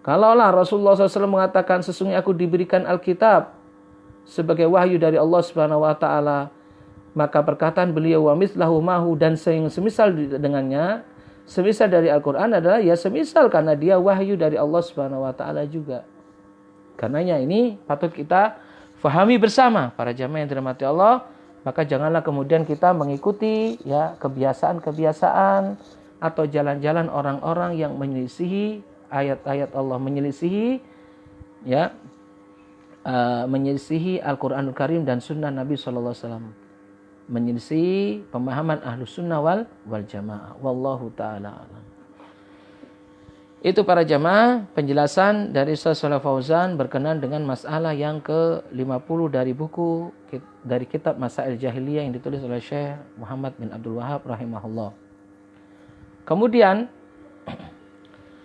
Speaker 1: Kalaulah Rasulullah SAW mengatakan sesungguhnya aku diberikan Alkitab sebagai wahyu dari Allah Subhanahu wa taala, maka perkataan beliau wa mislahu mahu dan yang semisal dengannya, semisal dari Al-Quran adalah ya semisal karena dia wahyu dari Allah Subhanahu wa taala juga. Karenanya ini patut kita fahami bersama para jamaah yang dirahmati Allah. Maka janganlah kemudian kita mengikuti ya kebiasaan-kebiasaan atau jalan-jalan orang-orang yang menyelisihi ayat-ayat Allah, menyelisihi ya menyelisihi Al-Qur'anul Karim dan sunnah Nabi SAW, menyelisihi pemahaman Ahlus Sunnah wal Jamaah. Wallahu taala alam. Itu para jamaah penjelasan dari Syekh Shalih Fauzan berkenaan dengan masalah yang ke-50 dari buku dari kitab Masail Jahiliyah yang ditulis oleh Syekh Muhammad bin Abdul Wahhab rahimahullah. Kemudian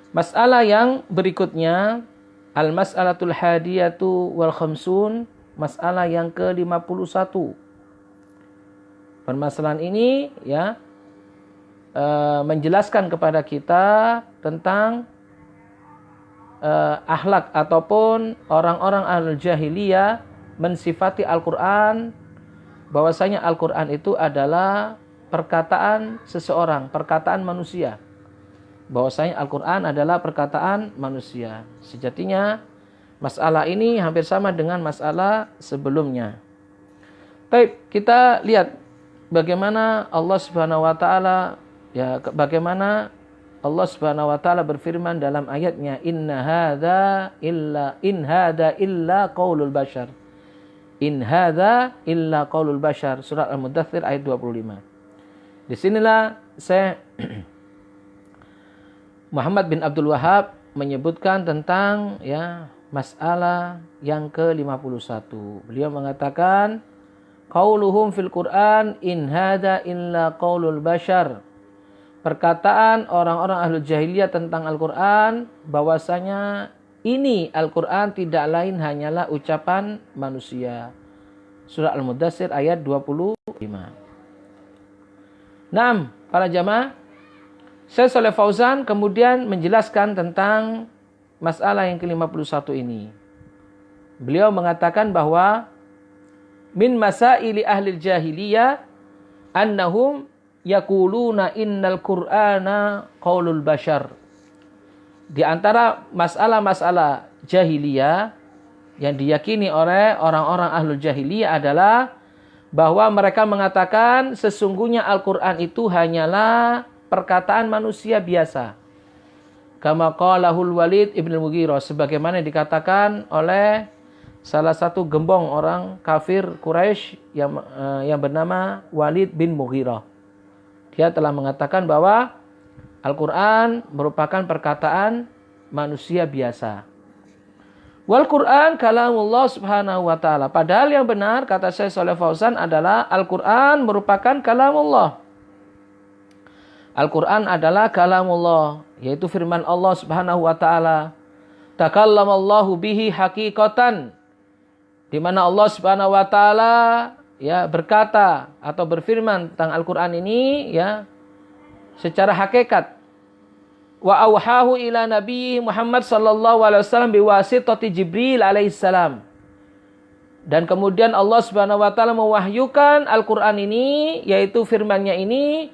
Speaker 1: masalah yang berikutnya, al-mas'alatul hadiyatu wal khamsun, masalah yang ke-51. Permasalahan ini ya menjelaskan kepada kita tentang akhlak ataupun orang-orang ahlul jahiliyah mensifati Al-Quran, bahwasanya Al-Quran itu adalah perkataan seseorang, perkataan manusia. Bahwasanya Al-Quran adalah perkataan manusia. Sejatinya masalah ini hampir sama dengan masalah sebelumnya. Baik, kita lihat bagaimana Allah Subhanahu wa taala bagaimana Allah Subhanahu wa taala berfirman dalam ayatnya, in hadza illa qaulul bashar. In hadza illa qaulul bashar, surat Al-Mudaththir ayat 25. Disinilah saya Muhammad bin Abdul Wahhab menyebutkan tentang ya masalah yang ke-51. Beliau mengatakan qauluhum fil Qur'an in hadza illa qaulul bashar. Perkataan orang-orang ahlul jahiliyah tentang Al-Quran, bahwasanya ini Al-Quran tidak lain hanyalah ucapan manusia. Surah Al-Mudaththir ayat 25. Naam, para jamaah, Syekh Shalih Fauzan kemudian menjelaskan tentang masalah yang ke-51 ini. Beliau mengatakan bahwa min masaili ahli jahiliyah annahum yaquluna innal Qur'ana qaulul bashar. Di antara masalah-masalah jahiliyah yang diyakini oleh orang-orang ahlul jahiliyah adalah bahwa mereka mengatakan sesungguhnya Al-Qur'an itu hanyalah perkataan manusia biasa. Kama qalahul Walid ibn Mughirah, sebagaimana dikatakan oleh salah satu gembong orang kafir Quraisy yang bernama Walid bin Mughirah. Dia telah mengatakan bahwa Al-Quran merupakan perkataan manusia biasa. Wal Quran kalamullah subhanahu wa ta'ala. Padahal yang benar, kata Syekh Shalih Fauzan, adalah Al-Quran merupakan kalamullah. Al-Quran adalah kalamullah, yaitu firman Allah subhanahu wa ta'ala. Takallamallahu bihi haqiqatan. Di mana Allah subhanahu wa ta'ala ya berkata atau berfirman tentang Al-Quran ini ya secara hakikat. Wa auhahu ila Nabi Muhammad sallallahu alaihi wasallam biwasitati Jibril alaihissalam. Dan kemudian Allah Subhanahu wa taala mewahyukan Al-Quran ini, yaitu firman-Nya ini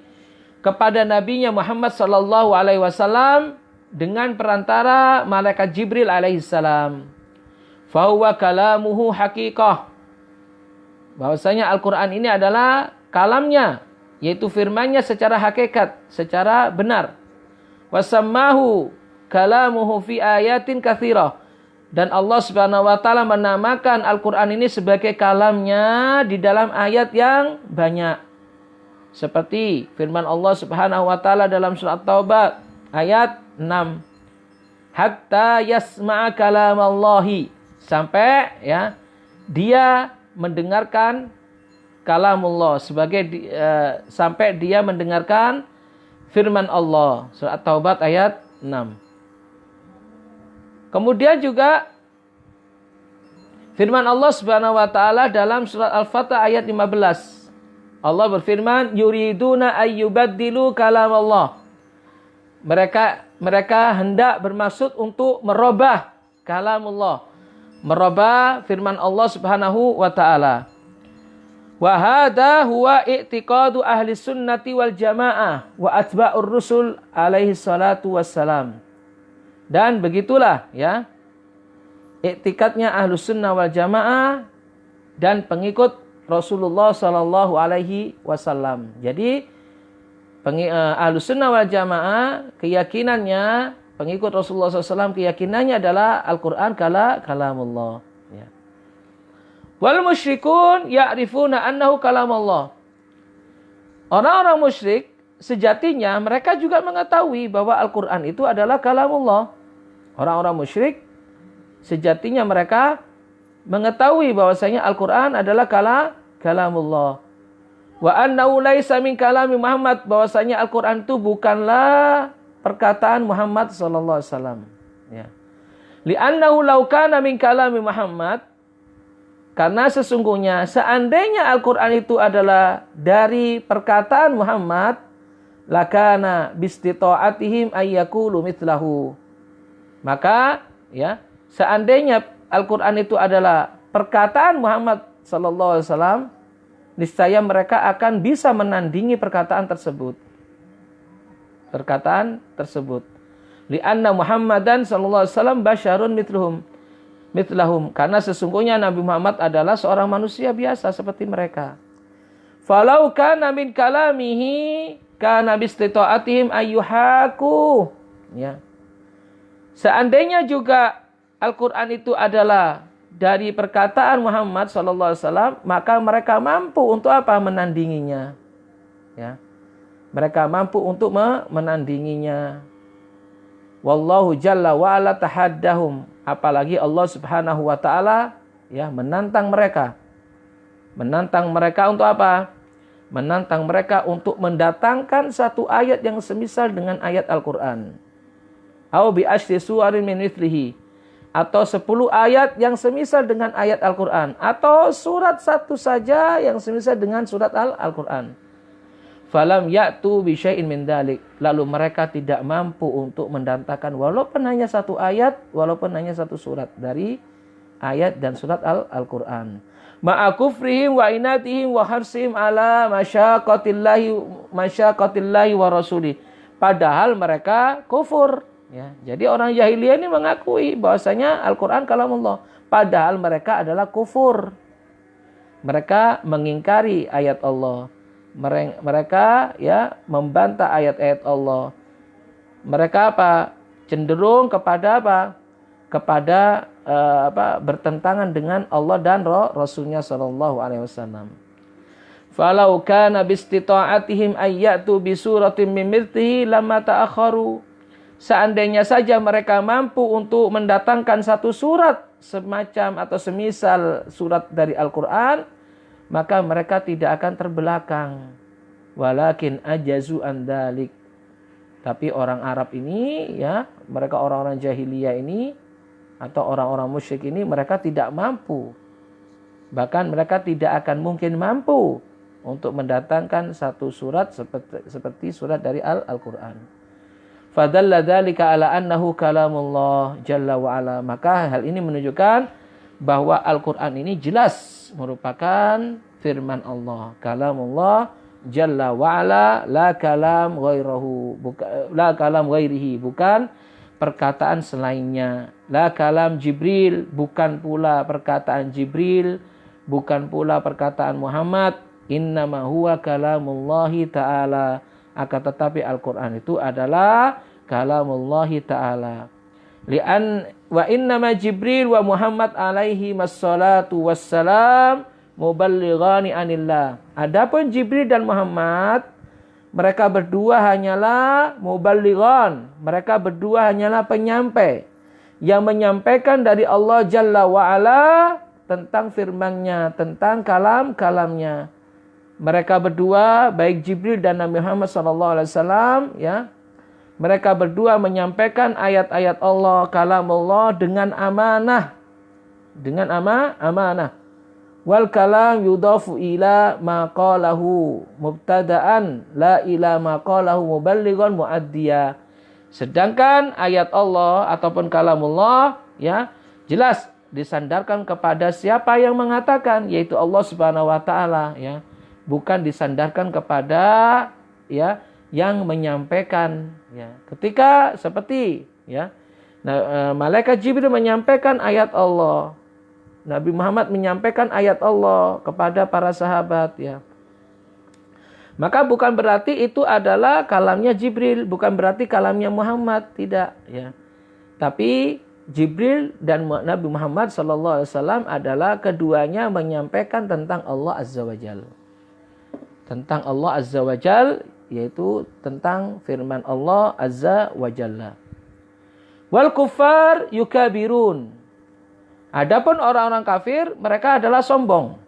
Speaker 1: kepada nabinya Muhammad sallallahu alaihi wasallam dengan perantara malaikat Jibril alaihissalam. Fa huwa kalamuhu haqiqah. Bahwasanya Al-Quran ini adalah kalamnya, yaitu firman-Nya secara hakikat, secara benar. Wasammahu kalamuhu fi ayatin katsirah. Dan Allah Subhanahu wa taala menamakan Al-Quran ini sebagai kalamnya di dalam ayat yang banyak. Seperti firman Allah Subhanahu wa taala dalam surat Taubah ayat 6. Hatta yasma'a kalamallahi, sampai ya dia mendengarkan kalamullah, sampai dia mendengarkan firman Allah. Surat Taubat ayat 6. Kemudian juga firman Allah Subhanahu wa taala dalam surat Al-Fatah ayat 15. Allah berfirman, yuriduna ayyubaddilu kalamallah. Mereka hendak bermaksud untuk merubah kalamullah, merubah firman Allah Subhanahu wa taala. Wa hadha huwa i'tiqadu ahli sunnati wal jamaah wa atba'ur rusul alaihi salatu wassalam. Dan begitulah ya iktikadnya Ahlus Sunnah wal Jamaah dan pengikut Rasulullah Sallallahu Alaihi Wasallam. Jadi Ahlus Sunnah wal Jamaah keyakinannya, pengikut Rasulullah SAW keyakinannya adalah Al-Quran kalamullah. Ya. Wal musyrikun ya'rifuna annahu kalamullah. Orang-orang musyrik sejatinya mereka juga mengetahui bahwa Al-Quran itu adalah kalamullah. Orang-orang musyrik sejatinya mereka mengetahui bahwasanya Al-Quran adalah kalamullah. Wa annahu laisa min kalami Muhammad, bahwasanya Al-Quran itu bukanlah perkataan Muhammad sallallahu alaihi wasallam. Ya. Li'annahu law kana min kalami Muhammad, karena sesungguhnya seandainya Al-Quran itu adalah dari perkataan Muhammad, lakana bistita'atihim ayyakulu mithlahu. Maka ya, seandainya Al-Quran itu adalah perkataan Muhammad sallallahu alaihi wasallam, niscaya mereka akan bisa menandingi perkataan tersebut. Li'anna Muhammadan sallallahu alaihi wasallam basyarun mithlahum. Karena sesungguhnya Nabi Muhammad adalah seorang manusia biasa seperti mereka. Falau kana min kalamihi kana bistita'atihim ayyuhaku. Ya. Seandainya juga Al-Quran itu adalah dari perkataan Muhammad SAW, maka mereka mampu untuk apa? Menandinginya. Ya. Mereka mampu untuk menandinginya. Wallahu jalla wa'ala tahaddahum. Apalagi Allah subhanahu wa ta'ala ya, menantang mereka. Menantang mereka untuk apa? Menantang mereka untuk mendatangkan satu ayat yang semisal dengan ayat Al-Quran. Au bi asyri suwarin min mithlihi. Atau 10 ayat yang semisal dengan ayat Al-Quran. Atau surat satu saja yang semisal dengan surat Al-Quran. Falam ya'tu bi syai'in min dzalik. Lalu mereka tidak mampu untuk mendatangkan walaupun hanya satu ayat, walaupun hanya satu surat dari ayat dan surat Al-Quran. Ma'a kufrihim wa inatihim wa harsihim ala masyaqatillahi wa rasulih. Padahal mereka kufur. Ya, jadi orang jahiliyah ini mengakui bahwasanya Al-Quran kalamullah. Padahal mereka adalah kufur. Mereka mengingkari ayat Allah. Mereka ya membantah ayat-ayat Allah. Mereka apa? Cenderung kepada apa? Kepada bertentangan dengan Allah dan Rasulnya sallallahu alaihi wasallam. Falau kana bistita'atihim ayyatu bi suratin min mithlihi lamma ta'akharu. Seandainya saja mereka mampu untuk mendatangkan satu surat semacam atau semisal surat dari Al-Quran, maka mereka tidak akan terbelakang. Walakin ajazu an dzalik. Tapi orang Arab ini ya, mereka orang-orang jahiliyah ini atau orang-orang musyrik ini, mereka tidak mampu. Bahkan mereka tidak akan mungkin mampu untuk mendatangkan satu surat seperti surat dari Al-Quran. Fadalla dzalika ala annahu kalamullah jalla wa ala. Maka hal ini menunjukkan bahwa Al-Quran ini jelas merupakan firman Allah. Kalamullah jalla wa ala, la kalam ghairihi, bukan perkataan selainnya. La kalam Jibril, bukan pula perkataan Jibril, bukan pula perkataan Muhammad. Innama huwa kalamullahi ta'ala. Akan tetapi Al-Quran itu adalah kalamullahi ta'ala. Wa innama Jibril wa Muhammad alaihi wassalatu wassalam muballighani anillah. Adapun Jibril dan Muhammad, mereka berdua hanyalah muballighan. Mereka berdua hanyalah penyampai yang menyampaikan dari Allah Jalla wa'ala tentang firman-Nya, tentang kalamnya. Mereka berdua, baik Jibril dan Nabi Muhammad SAW, ya, mereka berdua menyampaikan ayat-ayat Allah, kalamullah dengan amanah. Dengan amanah. Wal kalam yudafu ila maqalahu mubtada'an la ila maqalahu muballighan muaddiya. Sedangkan ayat Allah ataupun kalamullah ya jelas disandarkan kepada siapa yang mengatakan, yaitu Allah Subhanahu wa taala ya. Bukan disandarkan kepada ya yang menyampaikan ya. Ketika seperti ya Nah, malaikat Jibril menyampaikan ayat Allah. Nabi Muhammad menyampaikan ayat Allah kepada para sahabat, ya. Maka bukan berarti itu adalah kalamnya Jibril, bukan berarti kalamnya Muhammad, tidak, ya. Tapi Jibril dan Nabi Muhammad SAW adalah keduanya menyampaikan tentang Allah Azza wa Jalla. Tentang Allah Azza wa Jalla, yaitu tentang firman Allah Azza wa Jalla. Wal kuffar yukabirun. Adapun orang-orang kafir, mereka adalah sombong.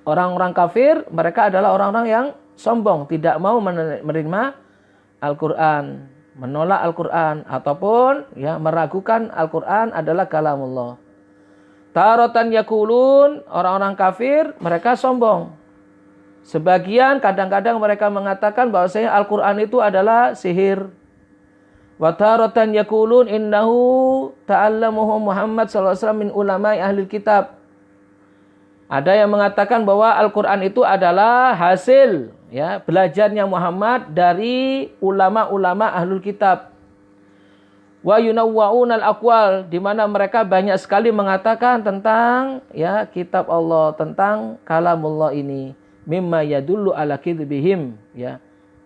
Speaker 1: Orang-orang kafir, mereka adalah orang-orang yang sombong, tidak mau menerima Al-Quran, menolak Al-Quran, ataupun ya meragukan Al-Quran adalah kalamullah. Taratan yakulun, orang-orang kafir, mereka sombong. Sebagian kadang-kadang mereka mengatakan bahwasanya Al-Quran itu adalah sihir. Wa taratan yakulun innahu ta'allamuhu Muhammad sallallahu alaihi wasallam min ulama'i ahlil kitab. Ada yang mengatakan bahwa Al-Quran itu adalah hasil ya belajarnya Muhammad dari ulama-ulama ahlul kitab. Wa yunawwa'un al-aqwal, di mana mereka banyak sekali mengatakan tentang ya kitab Allah, tentang kalamullah ini, mimma yadullu ala kidbihim, ya.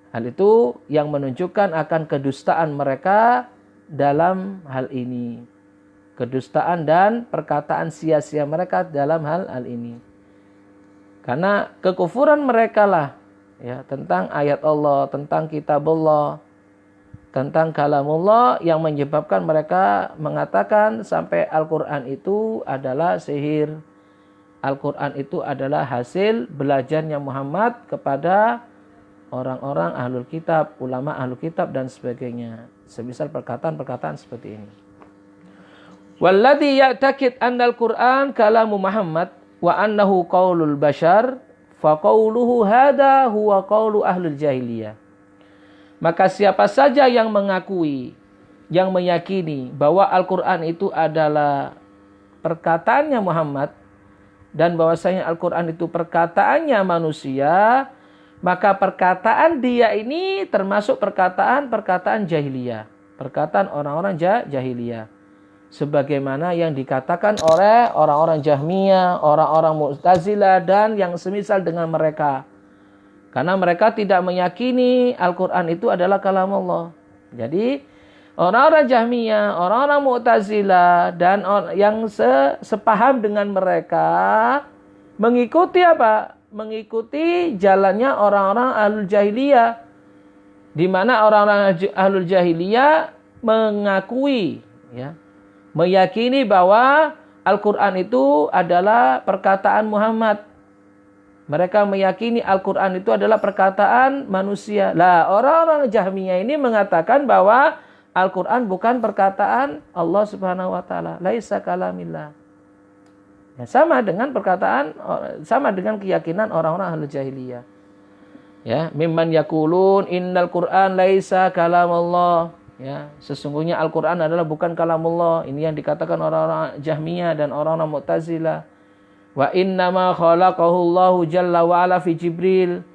Speaker 1: Hal itu yang menunjukkan akan kedustaan mereka dalam hal ini. Kedustaan dan perkataan sia-sia mereka dalam hal ini. Karena kekufuran mereka lah ya tentang ayat Allah, tentang kitab Allah, tentang kalamullah yang menyebabkan mereka mengatakan sampai Al-Quran itu adalah sihir. Al-Quran itu adalah hasil belajarnya Muhammad kepada orang-orang ahlul kitab, ulama ahlul kitab dan sebagainya. Semisal perkataan-perkataan seperti ini. Walladhi ya'takid annal Qur'an kalamu Muhammad wa annahu qaulul bashar fa qauluhu hadha huwa qaulu ahlul jahiliyah. Maka siapa saja yang mengakui, yang meyakini bahwa Al-Qur'an itu adalah perkataannya Muhammad dan bahwasanya Al-Qur'an itu perkataannya manusia, maka perkataan dia ini termasuk perkataan jahiliyah, perkataan orang-orang jahiliyah. Sebagaimana yang dikatakan oleh orang-orang Jahmiyah, orang-orang Mu'tazilah dan yang semisal dengan mereka. Karena mereka tidak meyakini Al-Quran itu adalah kalam Allah. Jadi orang-orang Jahmiyah, orang-orang Mu'tazilah dan yang sepaham dengan mereka mengikuti apa? Mengikuti jalannya orang-orang ahlul jahiliyah, di mana orang-orang ahlul jahiliyah mengakui, ya, meyakini bahwa Al-Quran itu adalah perkataan Muhammad. Mereka meyakini Al-Quran itu adalah perkataan manusia. Lah orang-orang Jahmiyah ini mengatakan bahwa Al-Quran bukan perkataan Allah Subhanahu Wa Taala, laisa kalamillah. Ya, sama dengan keyakinan orang-orang ahli jahiliyah. Ya, mimman yaqulun innal Qur'an laisa kalamullah. Ya, sesungguhnya Al-Qur'an adalah bukan kalamullah. Ini yang dikatakan orang-orang Jahmiyah dan orang-orang Mu'tazilah. Wa innama khalaqahu Allahu jalla wa ala fi Jibril.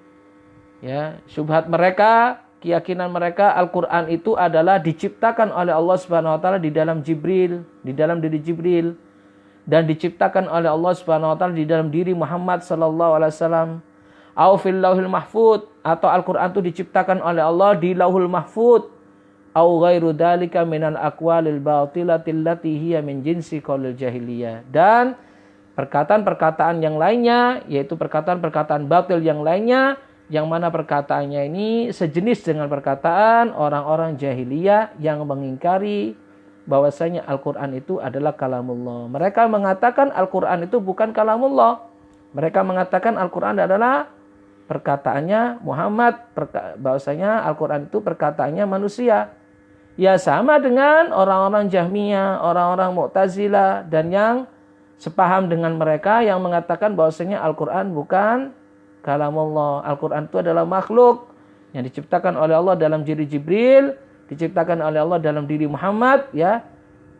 Speaker 1: Ya, syubhat mereka, keyakinan mereka Al-Qur'an itu adalah diciptakan oleh Allah Subhanahu wa taala di dalam Jibril, di dalam diri Jibril. Dan diciptakan oleh Allah Subhanahu wa taala di dalam diri Muhammad sallallahu alaihi wasallam. Au fil lauhil mahfuz, atau Al-Qur'an itu diciptakan oleh Allah di Lauhul Mahfuz. Au ghairu dzalika minal aqwalil batilati allati hiya min jinsi qaulil jahiliyah. Dan perkataan-perkataan yang lainnya, yaitu perkataan-perkataan batil yang lainnya, yang mana perkataannya ini sejenis dengan perkataan orang-orang jahiliyah yang mengingkari bahwasanya Al-Quran itu adalah kalamullah. Mereka mengatakan Al-Quran itu bukan kalamullah. Mereka mengatakan Al-Quran adalah perkataannya Muhammad, bahwasanya Al-Quran itu perkataannya manusia. Ya, sama dengan orang-orang Jahmiyah, orang-orang Mu'tazilah dan yang sepaham dengan mereka yang mengatakan bahwasanya Al-Quran bukan kalamullah. Al-Quran itu adalah makhluk yang diciptakan oleh Allah dalam diri Jibril, diciptakan oleh Allah dalam diri Muhammad, ya,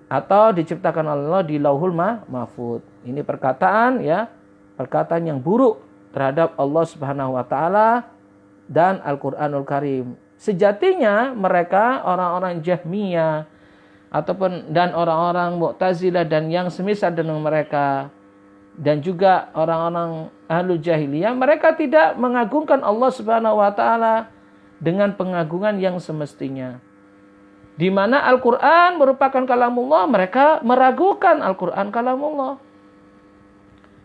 Speaker 1: atau diciptakan oleh Allah di Lauhul Mahfuz. Ini perkataan, ya, perkataan yang buruk terhadap Allah Subhanahu wa taala dan Al-Qur'anul Karim. Sejatinya mereka orang-orang Jahmiyah, ataupun dan orang-orang Mu'tazilah dan yang semisal dengan mereka, dan juga orang-orang Ahlul Jahiliyah, mereka tidak mengagungkan Allah Subhanahu wa taala dengan pengagungan yang semestinya. Di mana Al-Qur'an merupakan kalamullah, mereka meragukan Al-Qur'an kalamullah.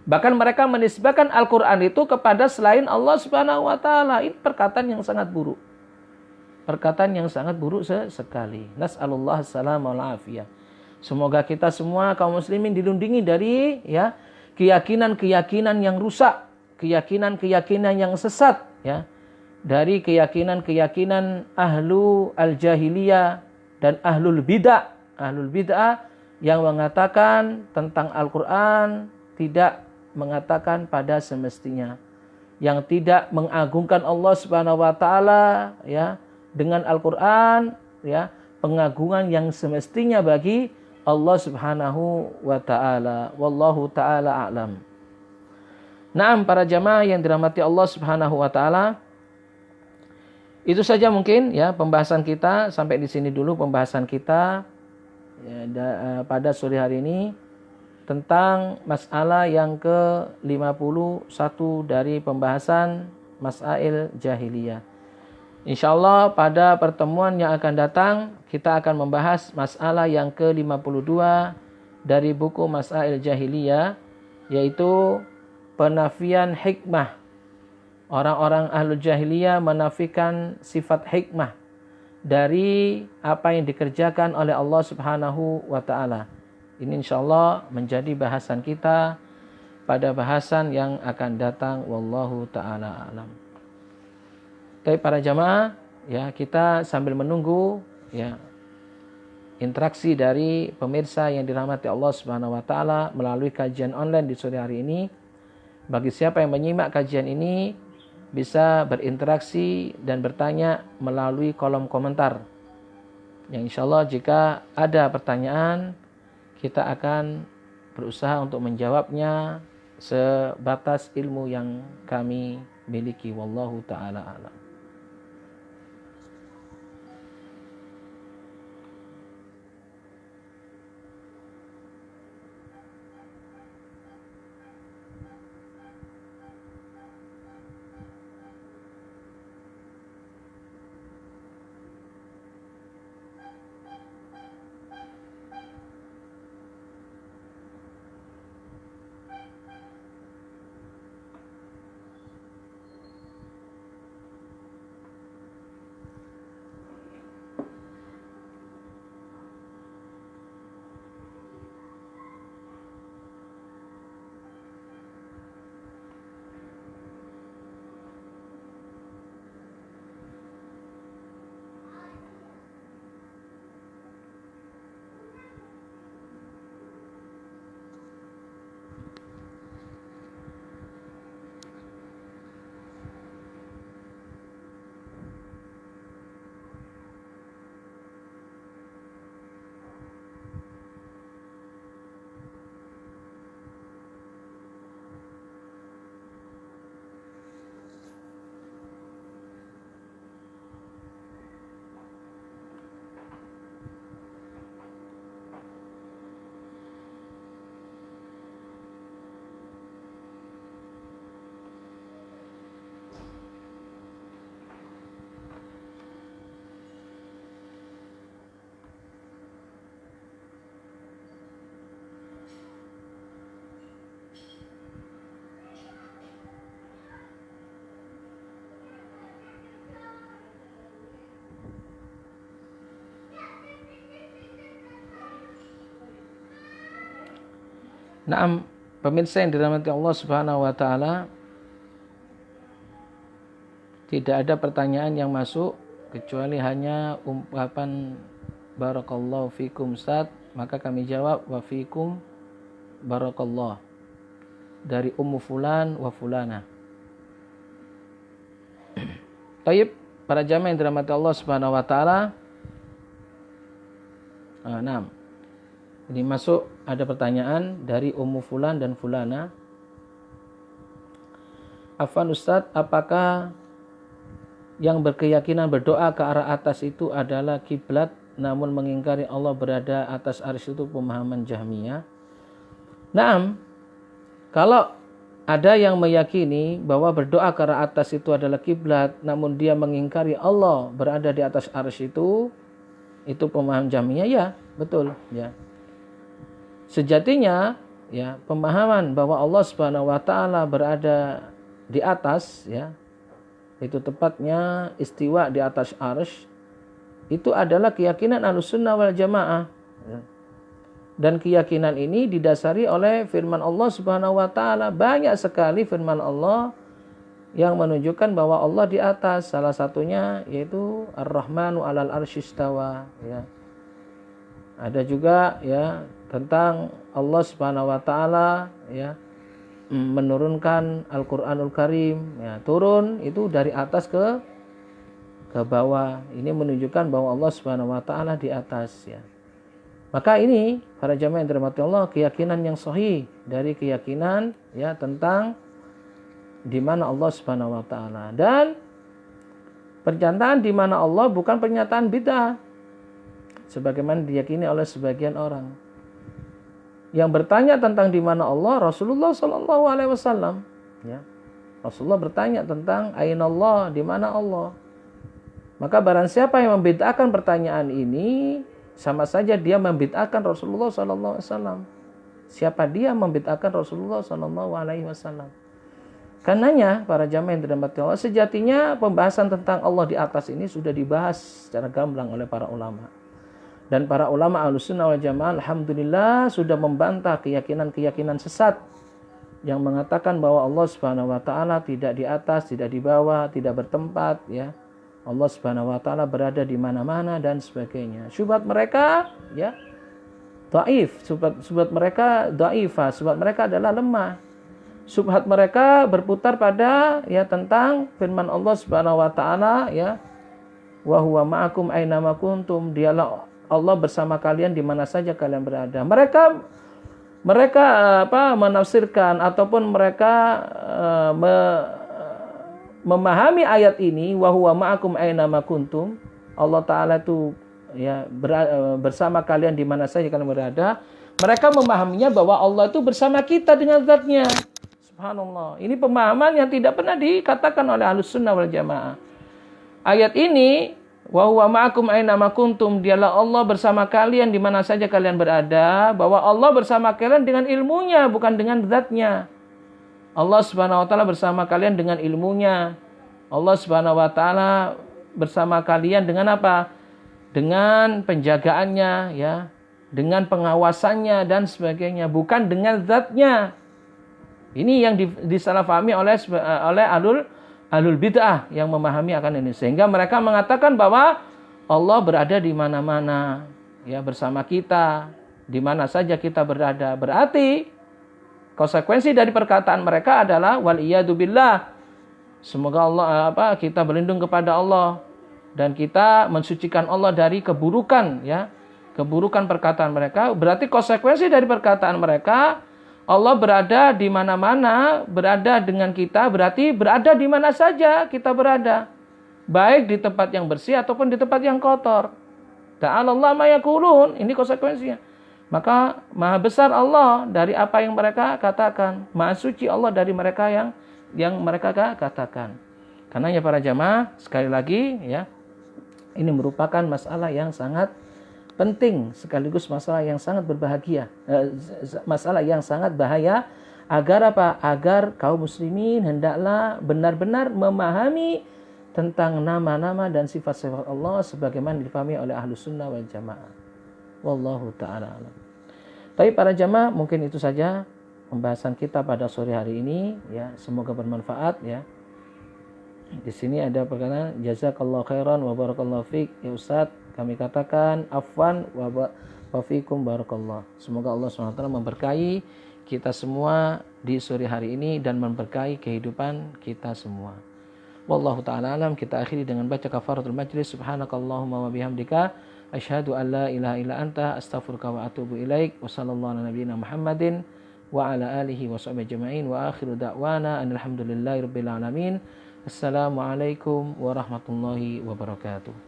Speaker 1: Bahkan mereka menisbahkan Al-Qur'an itu kepada selain Allah Subhanahu wa taala. Ini perkataan yang sangat buruk. Perkataan yang sangat buruk sekali. Nas'alullah as-salama wal afiyah. Semoga kita semua kaum muslimin dilindungi dari keyakinan-keyakinan yang rusak, keyakinan-keyakinan yang sesat, dari keyakinan-keyakinan ahlu al-jahiliyah dan ahlul bid'ah. Ahlul bid'ah yang mengatakan tentang Al-Qur'an tidak mengatakan pada semestinya, yang tidak mengagungkan Allah Subhanahu wa taala dengan Al-Qur'an, pengagungan yang semestinya bagi Allah Subhanahu wa taala. Wallahu taala a'lam. Naam, para jamaah yang dirahmati Allah Subhanahu wa taala, itu saja mungkin pembahasan kita, sampai di sini dulu pembahasan kita pada sore hari ini tentang masalah yang ke-51 dari pembahasan Masail Jahiliyah. Insyaallah pada pertemuan yang akan datang kita akan membahas masalah yang ke-52 dari buku Masail Jahiliyah, yaitu penafian hikmah. Orang-orang Ahlul Jahiliyah menafikan sifat hikmah dari apa yang dikerjakan oleh Allah Subhanahu wa taala. Ini insyaallah menjadi bahasan kita pada bahasan yang akan datang. Wallahu taala alam. Baik para jamaah, kita sambil menunggu interaksi dari pemirsa yang dirahmati Allah Subhanahu wa taala melalui kajian online di sore hari ini. Bagi siapa yang menyimak kajian ini bisa berinteraksi dan bertanya melalui kolom komentar. Yang insyaallah jika ada pertanyaan, kita akan berusaha untuk menjawabnya sebatas ilmu yang kami miliki. Wallahu ta'ala a'lam. Naam, pemirsa yang dirahmati Allah Subhanahu wa taala, tidak ada pertanyaan yang masuk kecuali hanya ungkapan barakallahu fikum Ustaz, maka kami jawab wa fikum barakallah dari Ummu Fulan wa Fulana. Taib, para jamaah yang dirahmati Allah Subhanahu wa taala. Naam. Ini masuk ada pertanyaan dari Ummu Fulan dan Fulana. Afwan Ustaz, apakah yang berkeyakinan berdoa ke arah atas itu adalah kiblat namun mengingkari Allah berada atas arsy itu pemahaman Jahmiyah. Naam, kalau ada yang meyakini bahwa berdoa ke arah atas itu adalah kiblat, namun dia mengingkari Allah berada di atas arsy itu pemahaman Jahmiyah, ya, betul, ya. Sejatinya, ya, pemahaman bahwa Allah Subhanahu wa taala berada di atas, ya, itu tepatnya istiwa di atas arsy, itu adalah keyakinan Ahlussunnah wal Jamaah. Dan keyakinan ini didasari oleh firman Allah Subhanahu wa taala. Banyak sekali firman Allah yang menunjukkan bahwa Allah di atas. Salah satunya yaitu Ar-Rahmanu 'alal arsy istawa, ya. Ada juga, ya, tentang Allah Subhanahu wa taala, ya, menurunkan Al-Qur'anul Karim, ya, turun itu dari atas ke bawah. Ini menunjukkan bahwa Allah Subhanahu wa taala di atas, ya. Maka ini para jamaah yang dirahmati Allah, keyakinan yang sahih dari keyakinan, ya, tentang di mana Allah Subhanahu wa taala. Dan pernyataan di mana Allah bukan pernyataan bid'ah sebagaimana diyakini oleh sebagian orang. Yang bertanya tentang di mana Allah Rasulullah sallallahu alaihi wasallam, ya. Rasulullah bertanya tentang ainallah, di mana Allah. Maka barang siapa yang membid'ahkan pertanyaan ini, sama saja dia membid'ahkan Rasulullah sallallahu alaihi wasallam. Siapa dia membid'ahkan Rasulullah sallallahu alaihi wasallam? Karenanya para jamaah yang dirahmati Allah, sejatinya pembahasan tentang Allah di atas ini sudah dibahas secara gamblang oleh para ulama. Dan para ulama Ahlussunnah wal Jamaah alhamdulillah sudah membantah keyakinan-keyakinan sesat yang mengatakan bahwa Allah Subhanahu wa taala tidak di atas, tidak di bawah, tidak bertempat, ya. Allah Subhanahu wa taala berada di mana-mana dan sebagainya. Syubhat mereka, ya, dhaif, syubhat mereka dhaifah, syubhat mereka adalah lemah. Syubhat mereka berputar pada, ya, tentang firman Allah Subhanahu wa taala, ya, wa huwa ma'akum aina ma kuntum, dialah Allah bersama kalian di mana saja kalian berada. Mereka menafsirkan ataupun mereka memahami ayat ini, wa huwa ma'akum aina ma kuntum, Allah taala itu, ya, bersama kalian di mana saja kalian berada. Mereka memahaminya bahwa Allah itu bersama kita dengan zatnya. Subhanallah. Ini pemahaman yang tidak pernah dikatakan oleh Ahlussunnah wal Jamaah. Ayat ini, wa huwa ma'akum aina ma kuntum, dialah Allah bersama kalian di mana saja kalian berada, bahwa Allah bersama kalian dengan ilmunya, bukan dengan zatnya. Allah Subhanahu wa taala bersama kalian dengan ilmunya. Allah Subhanahu wa taala bersama kalian dengan apa? Dengan penjagaannya, ya, dengan pengawasannya dan sebagainya, bukan dengan zatnya. Ini yang disalahfahami oleh ahlul bid'ah yang memahami akan ini, sehingga mereka mengatakan bahwa Allah berada di mana-mana, ya, bersama kita, di mana saja kita berada. Berarti konsekuensi dari perkataan mereka adalah wal iyadu billah. Semoga Allah kita berlindung kepada Allah dan kita mensucikan Allah dari keburukan, ya. Keburukan perkataan mereka. Berarti konsekuensi dari perkataan mereka, Allah berada di mana-mana, berada dengan kita, berarti berada di mana saja kita berada. Baik di tempat yang bersih ataupun di tempat yang kotor. Ta'ala Allah ma yaqulun, ini konsekuensinya. Maka maha besar Allah dari apa yang mereka katakan. Maha suci Allah dari mereka yang mereka katakan. Karena ya para jamaah, sekali lagi, ya, ini merupakan masalah yang sangat penting, sekaligus masalah yang sangat masalah yang sangat bahaya. Agar apa? Agar kaum muslimin hendaklah benar-benar memahami tentang nama-nama dan sifat-sifat Allah sebagaimana dipahami oleh Ahlussunnah wal Jamaah. Wallahu ta'ala alam. Tapi para jamaah, mungkin itu saja pembahasan kita pada sore hari ini, ya. Semoga bermanfaat, ya. Di sini ada perkataan jazakallahu khairan wa barakallahu fiik, ya Ustaz. Kami katakan afwan wa fiikum barakallah. Semoga Allah SWT memberkahi kita semua di sore hari ini dan memberkahi kehidupan kita semua. Wallahu ta'ala alam. Kita akhiri dengan baca kafaratul majlis. Subhanakallahumma wa bihamdika asyhadu an la ilaha illa anta astaghfiruka wa atubu ilaik. Wa sallallahu ala nabiyyina Muhammadin wa ala alihi wa sahbihi ajma'in wa akhiru da'wana alhamdulillahi rabbil alamin. Assalamualaikum warahmatullahi wabarakatuh.